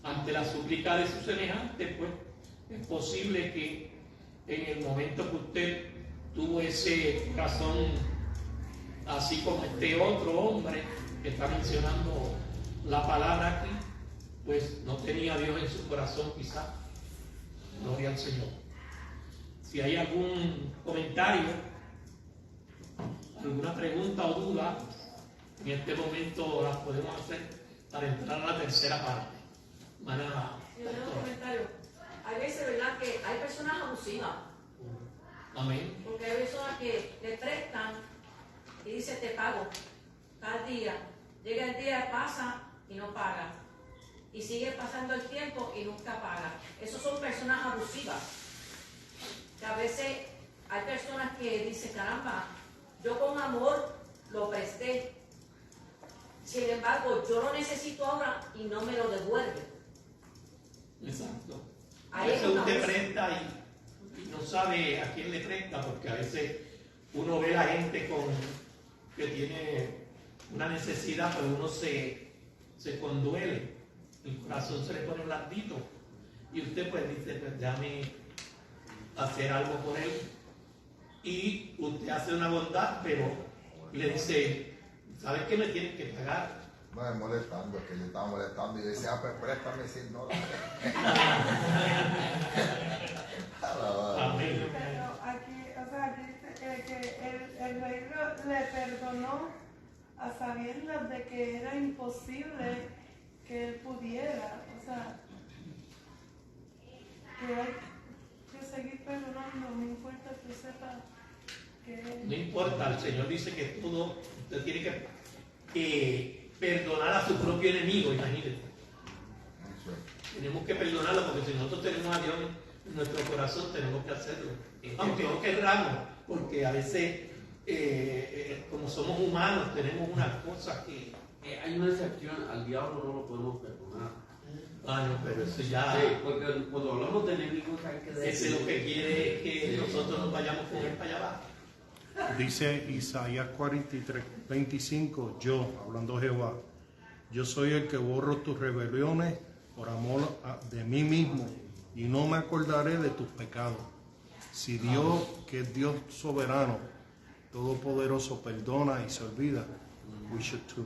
ante la súplica de sus semejantes, pues es posible que en el momento que usted tuvo ese corazón así como este otro hombre que está mencionando la palabra aquí, pues no tenía a Dios en su corazón quizá. Gloria al Señor. Si hay algún comentario, alguna pregunta o duda, en este momento las podemos hacer para entrar a la tercera parte. Yo tengo un comentario. Hay veces, ¿verdad?, que hay personas abusivas. Amén. Porque hay personas que le prestan y dicen te pago cada día. Llega el día, pasa y no paga. Y sigue pasando el tiempo y nunca paga. Esas son personas abusivas. Que a veces hay personas que dicen, caramba, yo con amor lo presté. Sin embargo, yo lo necesito ahora y no me lo devuelve. Exacto. A Ahí veces es una usted vez. presta y no sabe a quién le presta, porque a veces uno ve a la gente que tiene una necesidad, pero uno se conduele, el corazón se le pone blandito, y usted pues dice, pues déjame hacer algo por él, y usted hace una bondad, pero le dice, ¿sabes qué me tienes que pagar? No es molestando, es que yo estaba molestando y yo decía, pues préstame $100. Amén. Pero aquí, o sea, dice que el rey le perdonó a sabiendas de que era imposible que él pudiera. O sea, que hay que seguir perdonando, no importa que sepa que... No importa, el Señor dice que todo, usted tiene que perdonar a su propio enemigo, imagínate. Tenemos que perdonarlo porque si nosotros tenemos a Dios en nuestro corazón, tenemos que hacerlo. Aunque no querramos, porque a veces, como somos humanos, tenemos unas cosas que... Hay una excepción, al diablo no lo podemos perdonar. Ah, no, pero eso ya... Sí, porque cuando hablamos de enemigos hay que decir... Ese lo que quiere es que nosotros nos vayamos con él para allá abajo. Dice Isaías 43:25, yo, hablando Jehová, yo soy el que borro tus rebeliones por amor de mí mismo y no me acordaré de tus pecados. Si Dios, que es Dios soberano, todopoderoso, perdona y se olvida, we should too.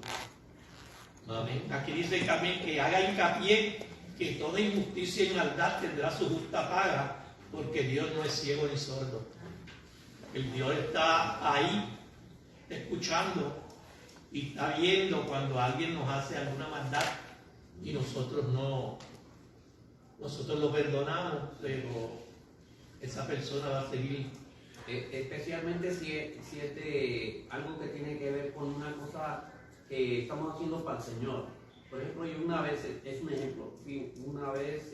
Amén. Aquí dice también que haga hincapié que toda injusticia y maldad tendrá su justa paga, porque Dios no es ciego ni sordo. El Dios está ahí, escuchando y está viendo cuando alguien nos hace alguna maldad y nosotros lo perdonamos, pero esa persona va a seguir. Especialmente si es de algo que tiene que ver con una cosa que estamos haciendo para el Señor. Por ejemplo, yo una vez, es un ejemplo, fui una vez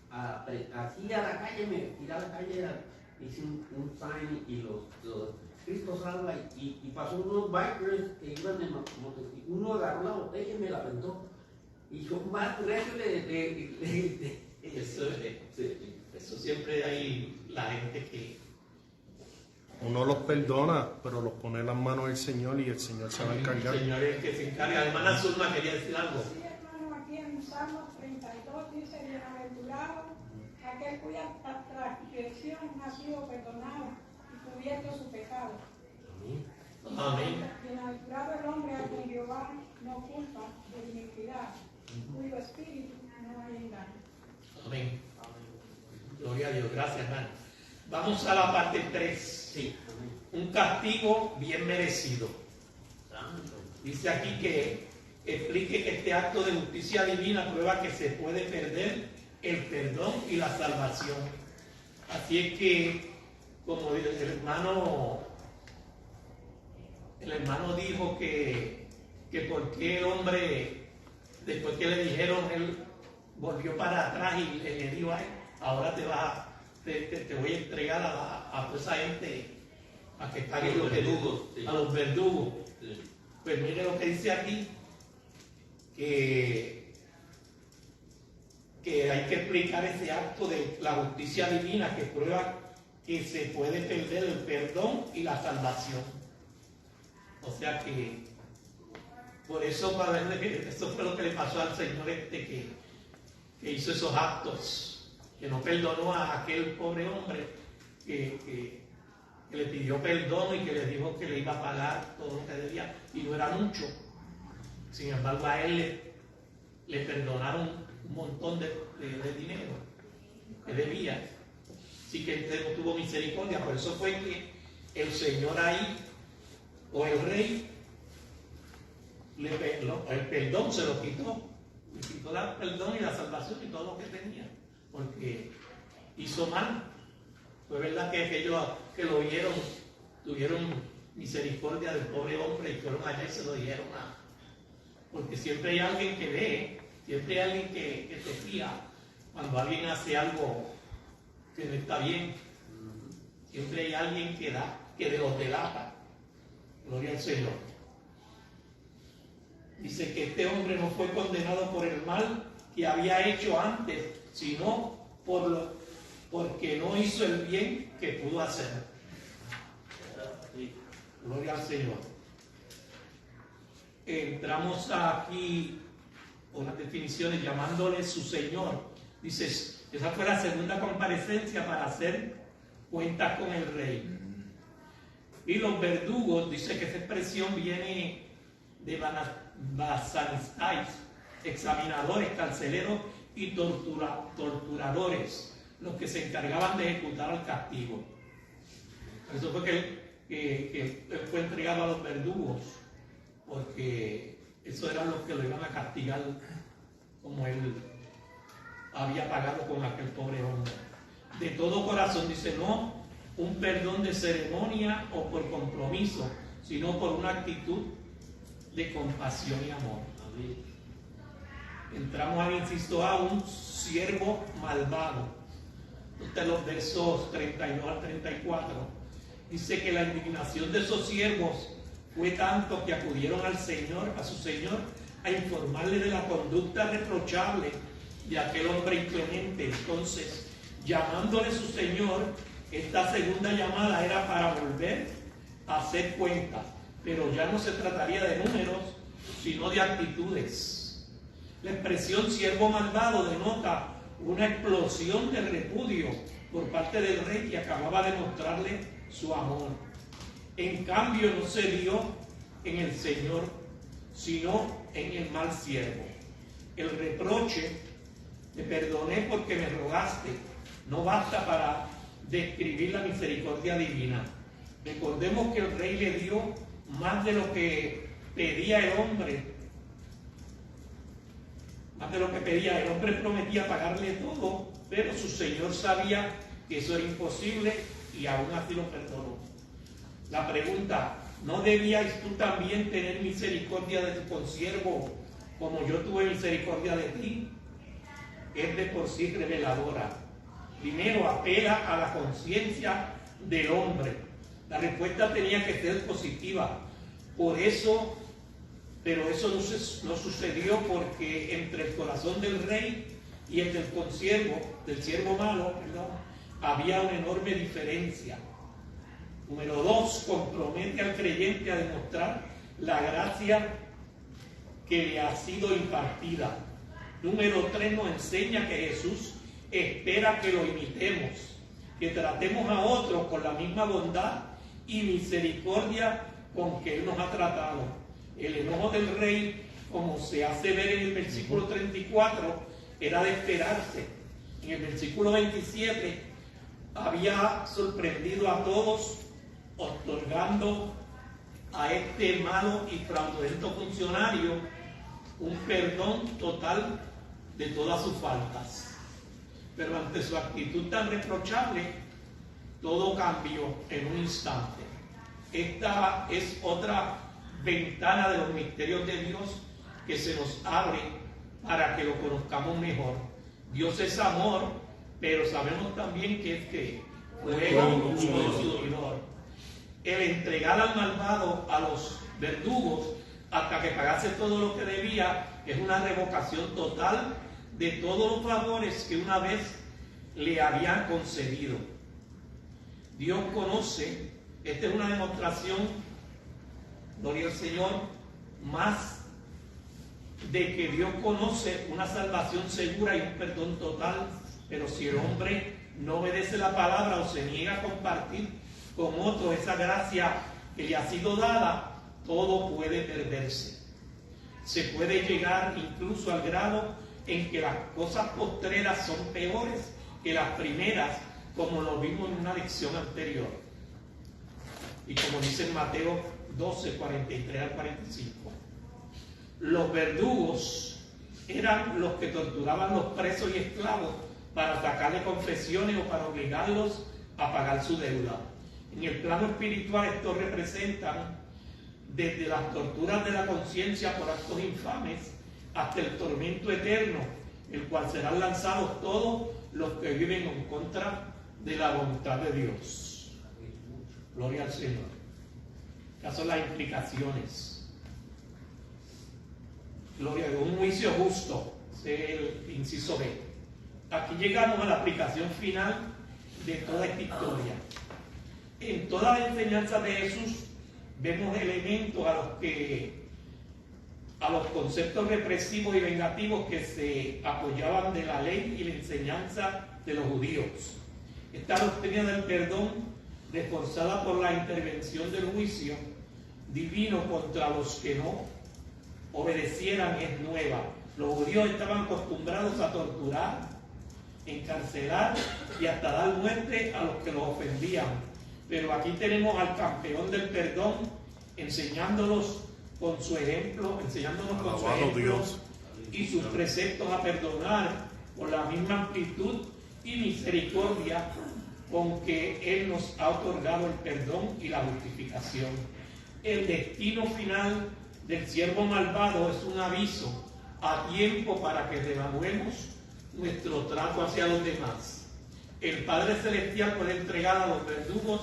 aquí a la calle, me tiré a la calle, hice un sign y los Cristo salva y pasó unos bikers que iban en motocicleta, uno agarró la botella y me la aventó. Y yo más recio Eso siempre hay la gente que... Uno los perdona, pero los pone en las manos del Señor y el Señor se va a encargar. El Señor es el que se encarga. Hermana Zulma quería decir algo. Sí, hermano, aquí en Salmos 32 dice, bienaventurado aquel cuya transgresión ha sido perdonada y cubierto su pecado. Amén. Bienaventurado el hombre a quien Jehová no culpa de iniquidad, cuyo espíritu no hay engaño. Amén. Gloria a Dios. Gracias, hermano. Vamos a la parte 3. Sí. Un castigo bien merecido. Dice aquí que explique que este acto de justicia divina prueba que se puede perder el perdón y la salvación. Así es que, como el hermano dijo que por qué el hombre, después que le dijeron, él volvió para atrás y le dijo a él, ahora te voy a entregar a toda esa gente a que paguen los verdugos, sí. A los verdugos. Sí. Pues mire lo que dice aquí, que hay que explicar ese acto de la justicia divina que prueba que se puede perder el perdón y la salvación. O sea que por eso, eso fue lo que le pasó al Señor que hizo esos actos, que no perdonó a aquel pobre hombre que le pidió perdón y que le dijo que le iba a pagar todo lo que debía, y no era mucho. Sin embargo, a él le perdonaron un montón de dinero que debía. Así que él tuvo misericordia. Por eso fue que el Señor ahí, o el rey, el perdón se lo quitó. Le quitó el perdón y la salvación y todo lo que tenía, porque hizo mal. Fue verdad que aquellos que lo vieron tuvieron misericordia del pobre hombre y fueron allá y se lo dijeron porque siempre hay alguien que ve, siempre hay alguien que te fía cuando alguien hace algo que no está bien. Siempre hay alguien que los delata. Gloria al Señor. Dice que este hombre no fue condenado por el mal que había hecho antes, sino porque no hizo el bien que pudo hacer. Gloria al Señor. Entramos aquí unas definiciones llamándole su Señor. Dice, esa fue la segunda comparecencia para hacer cuentas con el rey. Y los verdugos, dice que esa expresión viene de basanistáis, examinadores, carceleros y torturadores, los que se encargaban de ejecutar el castigo. Por eso fue que él fue entregado a los verdugos, porque esos eran los que lo iban a castigar como él había pagado con aquel pobre hombre. De todo corazón, dice, no un perdón de ceremonia o por compromiso, sino por una actitud de compasión y amor. Entramos al inciso A, un siervo malvado. Usted los versos 32 al 34. Dice que la indignación de esos siervos fue tanto que acudieron al Señor, a su Señor, a informarle de la conducta reprochable de aquel hombre inclemente. Entonces, llamándole su Señor, esta segunda llamada era para volver a hacer cuenta, pero ya no se trataría de números, sino de actitudes. La expresión siervo malvado denota una explosión de repudio por parte del rey que acababa de mostrarle su amor. En cambio, no se dio en el Señor, sino en el mal siervo. El reproche, te perdoné porque me rogaste, no basta para describir la misericordia divina. Recordemos que el rey le dio más de lo que pedía el hombre. Más de lo que pedía, el hombre prometía pagarle todo, pero su Señor sabía que eso era imposible y aún así lo perdonó. La pregunta, ¿no debías tú también tener misericordia de tu consiervo como yo tuve misericordia de ti? Es de por sí reveladora. Primero, apela a la conciencia del hombre. La respuesta tenía que ser positiva. Por eso, pero eso no sucedió porque entre el corazón del rey y el del consiervo, del siervo malo, había una enorme diferencia. Número 2, compromete al creyente a demostrar la gracia que le ha sido impartida. Número 3, nos enseña que Jesús espera que lo imitemos, que tratemos a otros con la misma bondad y misericordia con que Él nos ha tratado. El enojo del rey, como se hace ver en el versículo 34, era de esperarse. En el versículo 27 había sorprendido a todos, otorgando a este malo y fraudulento funcionario un perdón total de todas sus faltas. Pero ante su actitud tan reprochable, todo cambió en un instante. Esta es otra ventana de los misterios de Dios que se nos abre para que lo conozcamos mejor. Dios es amor, pero sabemos también que es que fuego consumidor. El entregar al malvado a los verdugos hasta que pagase todo lo que debía es una revocación total de todos los favores que una vez le habían concedido. Dios conoce, esta es una demostración, gloria al Señor, más de que Dios conoce una salvación segura y un perdón total, pero si el hombre no obedece la palabra o se niega a compartir con otro esa gracia que le ha sido dada, todo puede perderse. Se puede llegar incluso al grado en que las cosas postreras son peores que las primeras, como lo vimos en una lección anterior. Y como dice en Mateo 12, 43 al 45. Los verdugos eran los que torturaban los presos y esclavos para sacarle confesiones o para obligarlos a pagar su deuda. En el plano espiritual esto representan desde las torturas de la conciencia por actos infames hasta el tormento eterno, el cual serán lanzados todos los que viven en contra de la voluntad de Dios. Gloria al Señor. Estas son las implicaciones. Gloria a Dios. Un juicio justo, es el inciso B. Aquí llegamos a la aplicación final de toda esta historia. En toda la enseñanza de Jesús vemos elementos a los conceptos represivos y vengativos que se apoyaban de la ley y la enseñanza de los judíos. Esta doctrina del perdón, reforzada por la intervención del juicio divino contra los que no obedecieran es nueva. Los judíos estaban acostumbrados a torturar, encarcelar y hasta dar muerte a los que los ofendían. Pero aquí tenemos al campeón del perdón enseñándonos con su ejemplo, y sus preceptos a perdonar con la misma amplitud y misericordia con que Él nos ha otorgado el perdón y la justificación. El destino final del siervo malvado es un aviso a tiempo para que revaluemos nuestro trato hacia los demás. El Padre Celestial puede entregar a los verdugos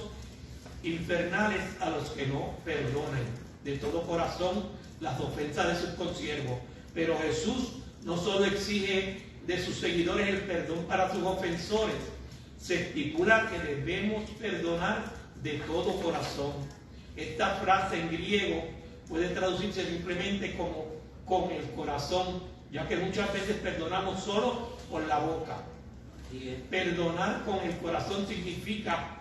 infernales a los que no perdonen de todo corazón las ofensas de sus consiervos. Pero Jesús no solo exige de sus seguidores el perdón para sus ofensores, se estipula que debemos perdonar de todo corazón. Esta frase en griego puede traducirse simplemente como con el corazón, ya que muchas veces perdonamos solo con la boca. Perdonar con el corazón significa,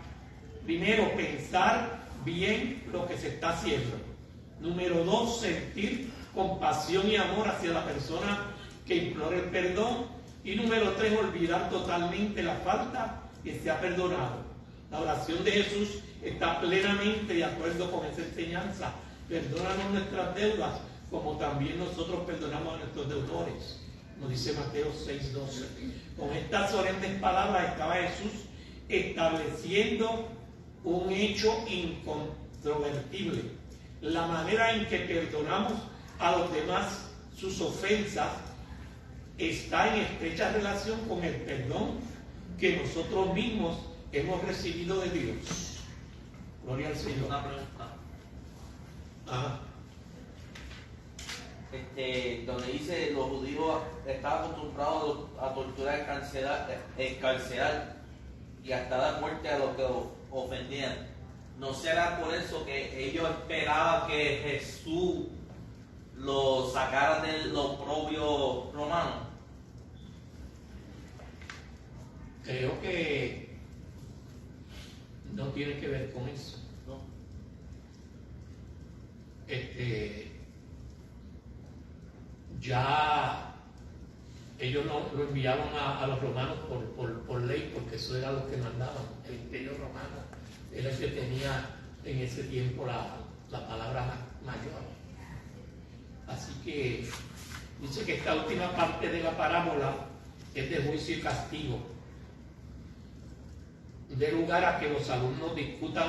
primero, pensar bien lo que se está haciendo. Número 2, sentir compasión y amor hacia la persona que implora el perdón. Y número 3, olvidar totalmente la falta que se ha perdonado. La oración de Jesús está plenamente de acuerdo con esa enseñanza. Perdónanos nuestras deudas, como también nosotros perdonamos a nuestros deudores, nos dice Mateo 6:12. Con estas solemnes palabras estaba Jesús estableciendo un hecho incontrovertible. La manera en que perdonamos a los demás sus ofensas está en estrecha relación con el perdón que nosotros mismos hemos recibido de Dios. Gloria al Señor. Una pregunta. Ajá. Donde dice los judíos estaban acostumbrados a torturar, encarcelar y hasta dar muerte a los que ofendían. ¿No será por eso que ellos esperaban que Jesús los sacara de los propios romanos? Creo que no tiene que ver con eso. ¿No? Ya ellos no lo enviaban a los romanos por ley, porque eso era lo que mandaban. El imperio romano era el que tenía en ese tiempo la palabra mayor. Así que dice que esta última parte de la parábola es de juicio y castigo. De lugar a que los alumnos discutan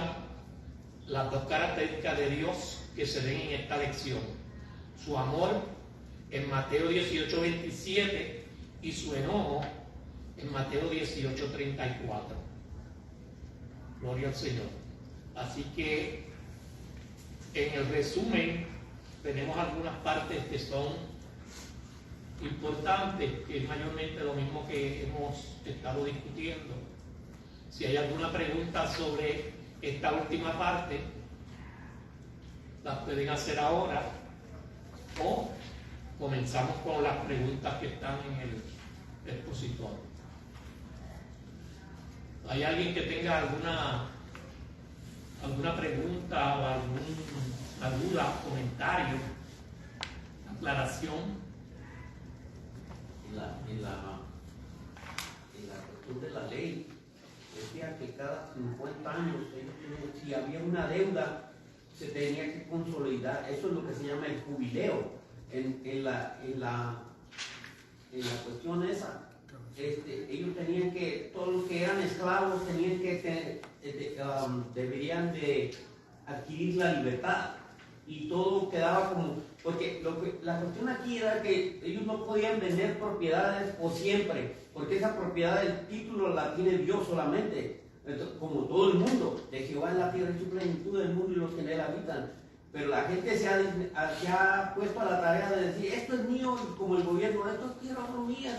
las dos características de Dios que se ven en esta lección: su amor en Mateo 18:27 y su enojo en Mateo 18:34. Gloria al Señor. Así que en el resumen tenemos algunas partes que son importantes, que es mayormente lo mismo que hemos estado discutiendo. Si hay alguna pregunta sobre esta última parte, las pueden hacer ahora, o comenzamos con las preguntas que están en el expositor. ¿Hay alguien que tenga alguna pregunta o alguna duda, comentario, aclaración? En la cuestión de la ley, decía que cada 50 años, si había una deuda, se tenía que consolidar. Eso es lo que se llama el jubileo. En la cuestión esa, ellos tenían que, todos los que eran esclavos tenían que deberían de adquirir la libertad, y todo quedaba como, porque la cuestión aquí era que ellos no podían vender propiedades por siempre, porque esa propiedad del título la tiene Dios solamente. Entonces, como todo el mundo, de Jehová en la tierra y su plenitud del mundo y los que en él habitan. Pero la gente se ha puesto a la tarea de decir, esto es mío, y como el gobierno, esto es tierra mía,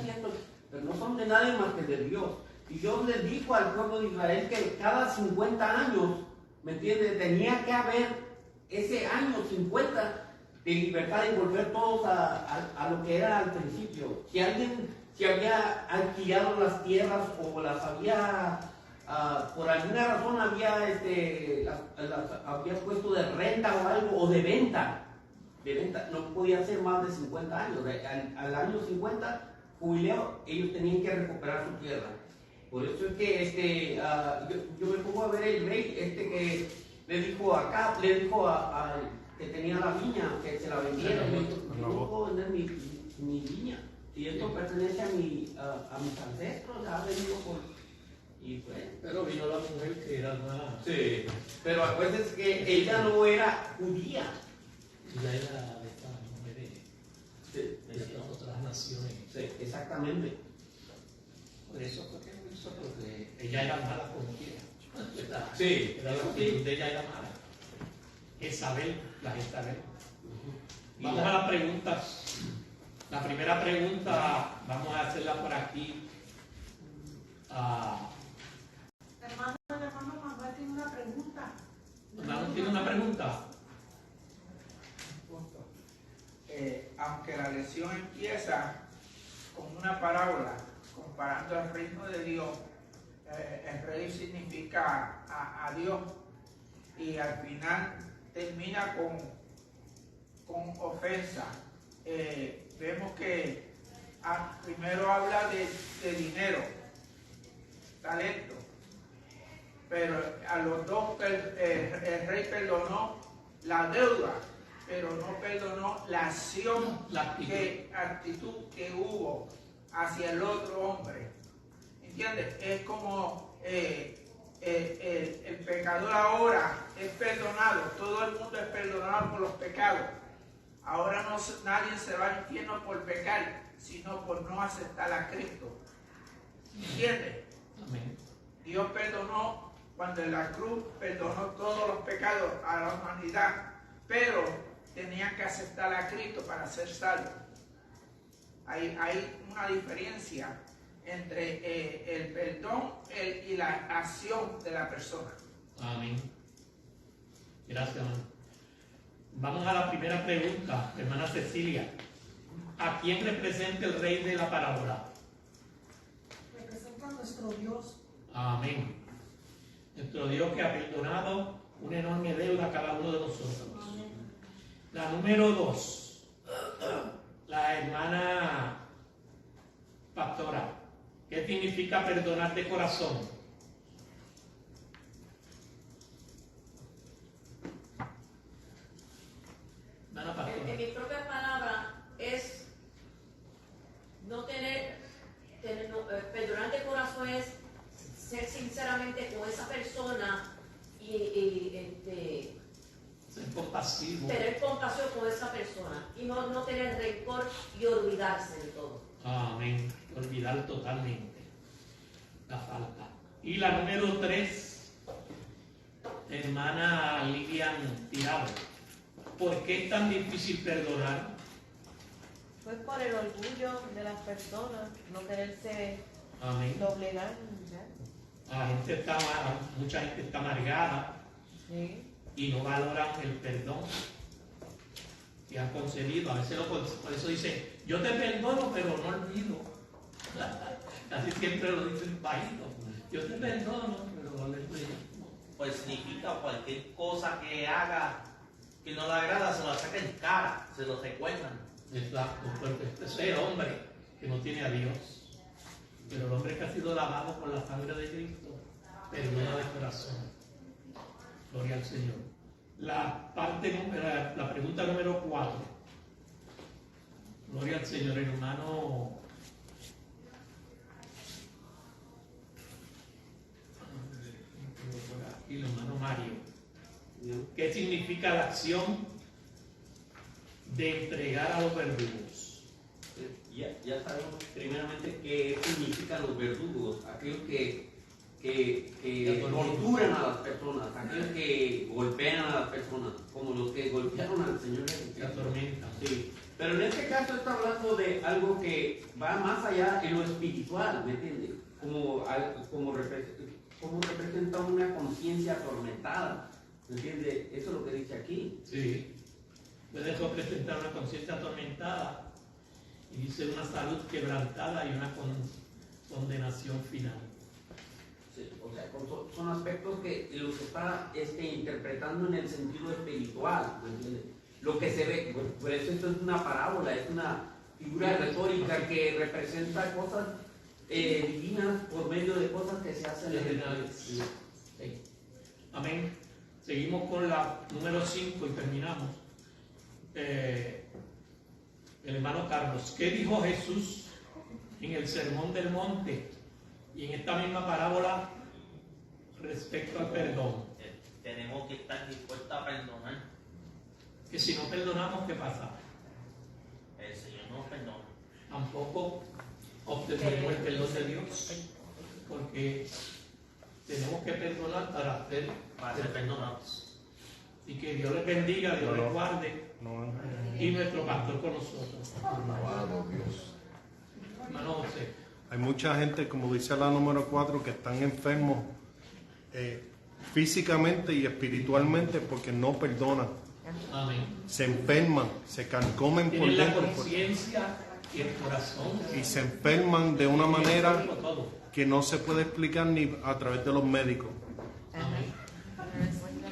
pero no son de nadie más que de Dios. Y Dios les dijo al pueblo de Israel que cada 50 años, ¿me entiendes?, tenía que haber ese año 50 de libertad y volver todos a lo que era al principio. Si alguien se había alquilado las tierras o las había... por alguna razón había puesto de renta o algo, o de venta, no podía ser más de 50 años. Al año 50, jubileo, ellos tenían que recuperar su tierra. Por eso es que yo me pongo a ver el rey que le dijo a que tenía la viña, que se la vendiera. Le dijo, no puedo vender mi viña. Y esto pertenece a mis ancestros, ha venido por... Y pues, pero vino la mujer que era más... Sí, pero acuérdense que ella no era judía. Ella era de estas mujeres de estas otras naciones. Sí, exactamente. Por eso fue que lo hizo, porque ella era mala como quiera. Sí, la actitud de ella era mala. Jezabel, la Jezabel. Vamos a las preguntas. La primera pregunta, vamos a hacerla por aquí. El hermano Manuel tiene una pregunta. ¿Hermano tiene una pregunta? Aunque la lección empieza con una parábola comparando el reino de Dios, el rey significa a Dios, y al final termina con ofensa. Vemos que primero habla de dinero, talento, pero a los dos el rey perdonó la deuda, pero no perdonó la acción, actitud que hubo hacia el otro hombre. ¿Entiendes? Es como el pecador ahora es perdonado, todo el mundo es perdonado por los pecados. Ahora nadie se va al infierno por pecar, sino por no aceptar a Cristo. ¿Entiendes? Amén. Dios perdonó cuando en la cruz perdonó todos los pecados a la humanidad, pero tenían que aceptar a Cristo para ser salvos. Hay una diferencia entre el perdón y la acción de la persona. Amén. Gracias, hermano. Vamos a la primera pregunta, hermana Cecilia. ¿A quién representa el rey de la parábola? Representa a nuestro Dios. Amén. Nuestro Dios que ha perdonado una enorme deuda a cada uno de nosotros. Amén. La número 2, la hermana pastora. ¿Qué significa perdonar de corazón? En mi propia palabra es no perdonar de corazón es ser sinceramente con esa persona y Ser compasivo. tener compasión con esa persona y no tener rencor y olvidarse de todo. Amén. Olvidar totalmente la falta. Y la número 3, hermana Lilian Tirado. ¿Por qué es tan difícil perdonar? Pues por el orgullo de las personas, no quererse Amén. doblegar. Mucha gente está amargada, Sí. y no valoran el perdón que han concedido. A veces por eso dicen, yo te perdono, pero no olvido. Casi siempre lo dicen bajito. Yo te perdono, pero no olvido. Pues significa cualquier cosa que haga que no le agrada, se lo saca en cara, se lo recuerdan. Exacto, porque este es el hombre que no tiene a Dios. Pero el hombre que ha sido lavado por la sangre de Cristo, perdona de corazón. Gloria al Señor. La pregunta número 4. Gloria al Señor, hermano. El hermano Mario. ¿Qué significa la acción de entregar a los verdugos? Ya sabemos primeramente qué significan los verdugos, aquellos que torturan a las personas, aquellos que golpean a las personas, como los que golpearon al Señor Jesucristo. La tormenta. Sí. Pero en este caso está hablando de algo que va más allá en lo espiritual, ¿me entiendes? Como representa una conciencia atormentada, ¿me entiendes? Eso es lo que dice aquí. Sí. Puede representar una conciencia atormentada y dice una salud quebrantada y una condenación final. Sí, o sea, son aspectos que los está interpretando en el sentido espiritual, ¿me entiendes? lo que se ve. Por eso esto es una parábola, es una figura retórica que representa cosas divinas por medio de cosas que se hacen en el mundo. Sí. Amén. Seguimos con la número 5 y terminamos. El hermano Carlos, ¿qué dijo Jesús en el Sermón del Monte y en esta misma parábola respecto al perdón? Tenemos que estar dispuestos a perdonar. Que si no perdonamos, ¿qué pasa? El Señor nos perdona. Tampoco obtendremos el perdón de Dios, porque tenemos que perdonar para ser perdonados. Y que Dios les bendiga, Dios les guarde, y nuestro pastor con nosotros. Alabado Dios. Hermano José. Hay mucha gente, como dice la número 4, que están enfermos físicamente y espiritualmente porque no perdonan. Amén. Se enferman, se carcomen por Tienen la dentro conciencia y el corazón. y se enferman de una manera que no se puede explicar ni a través de los médicos. Amén.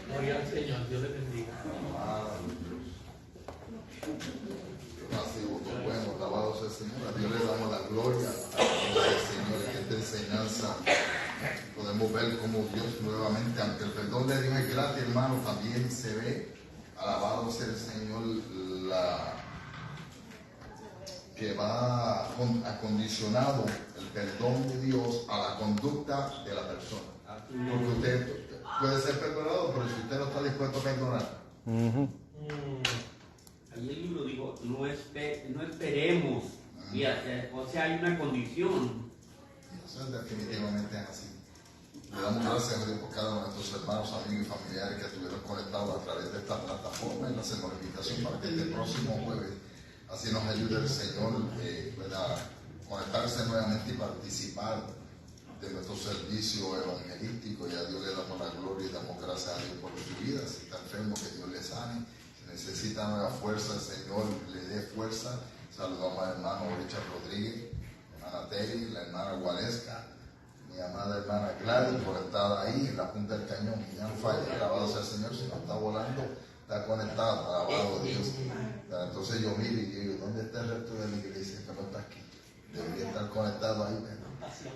Gloria al Señor, Dios le bendiga. Alabado Dios. Dios ha sido muy bueno, alabado sea el Señor. A Dios le damos la gloria al Señor. En esta enseñanza podemos ver cómo Dios nuevamente, aunque el perdón de Dios es gratis, hermano, también se ve, alabado sea el Señor, que va acondicionado el perdón de Dios a la conducta de la persona. Porque usted puede ser perdonado, pero si usted no está dispuesto a perdonar. Ahí el libro dijo, no esperemos, o sea, hay una condición. Eso es definitivamente así. Le damos gracias a Dios por cada uno de nuestros hermanos, amigos y familiares que estuvieron conectados a través de esta plataforma y le hacemos la invitación para que este próximo jueves así nos ayude el Señor a conectarse nuevamente y participar de nuestro servicio evangelístico. Y a Dios le damos la gloria y damos gracias a Dios por su vida. Si está enfermo, que Dios le sane. Si necesita nueva fuerza, el Señor le dé fuerza. Saludamos al hermano Richard Rodríguez, hermana Terry, la hermana Gualesca, mi amada hermana Gladys, conectada ahí en la punta del cañón. Ya no falla, alabado sea el Señor. Si no está volando, está conectado, alabado Dios. Entonces yo miro y digo, ¿dónde está el resto de la iglesia que no está aquí? Debería estar conectado ahí.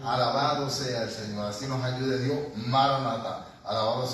Alabado sea el Señor. Así nos ayude Dios. Maranatha. Alabado sea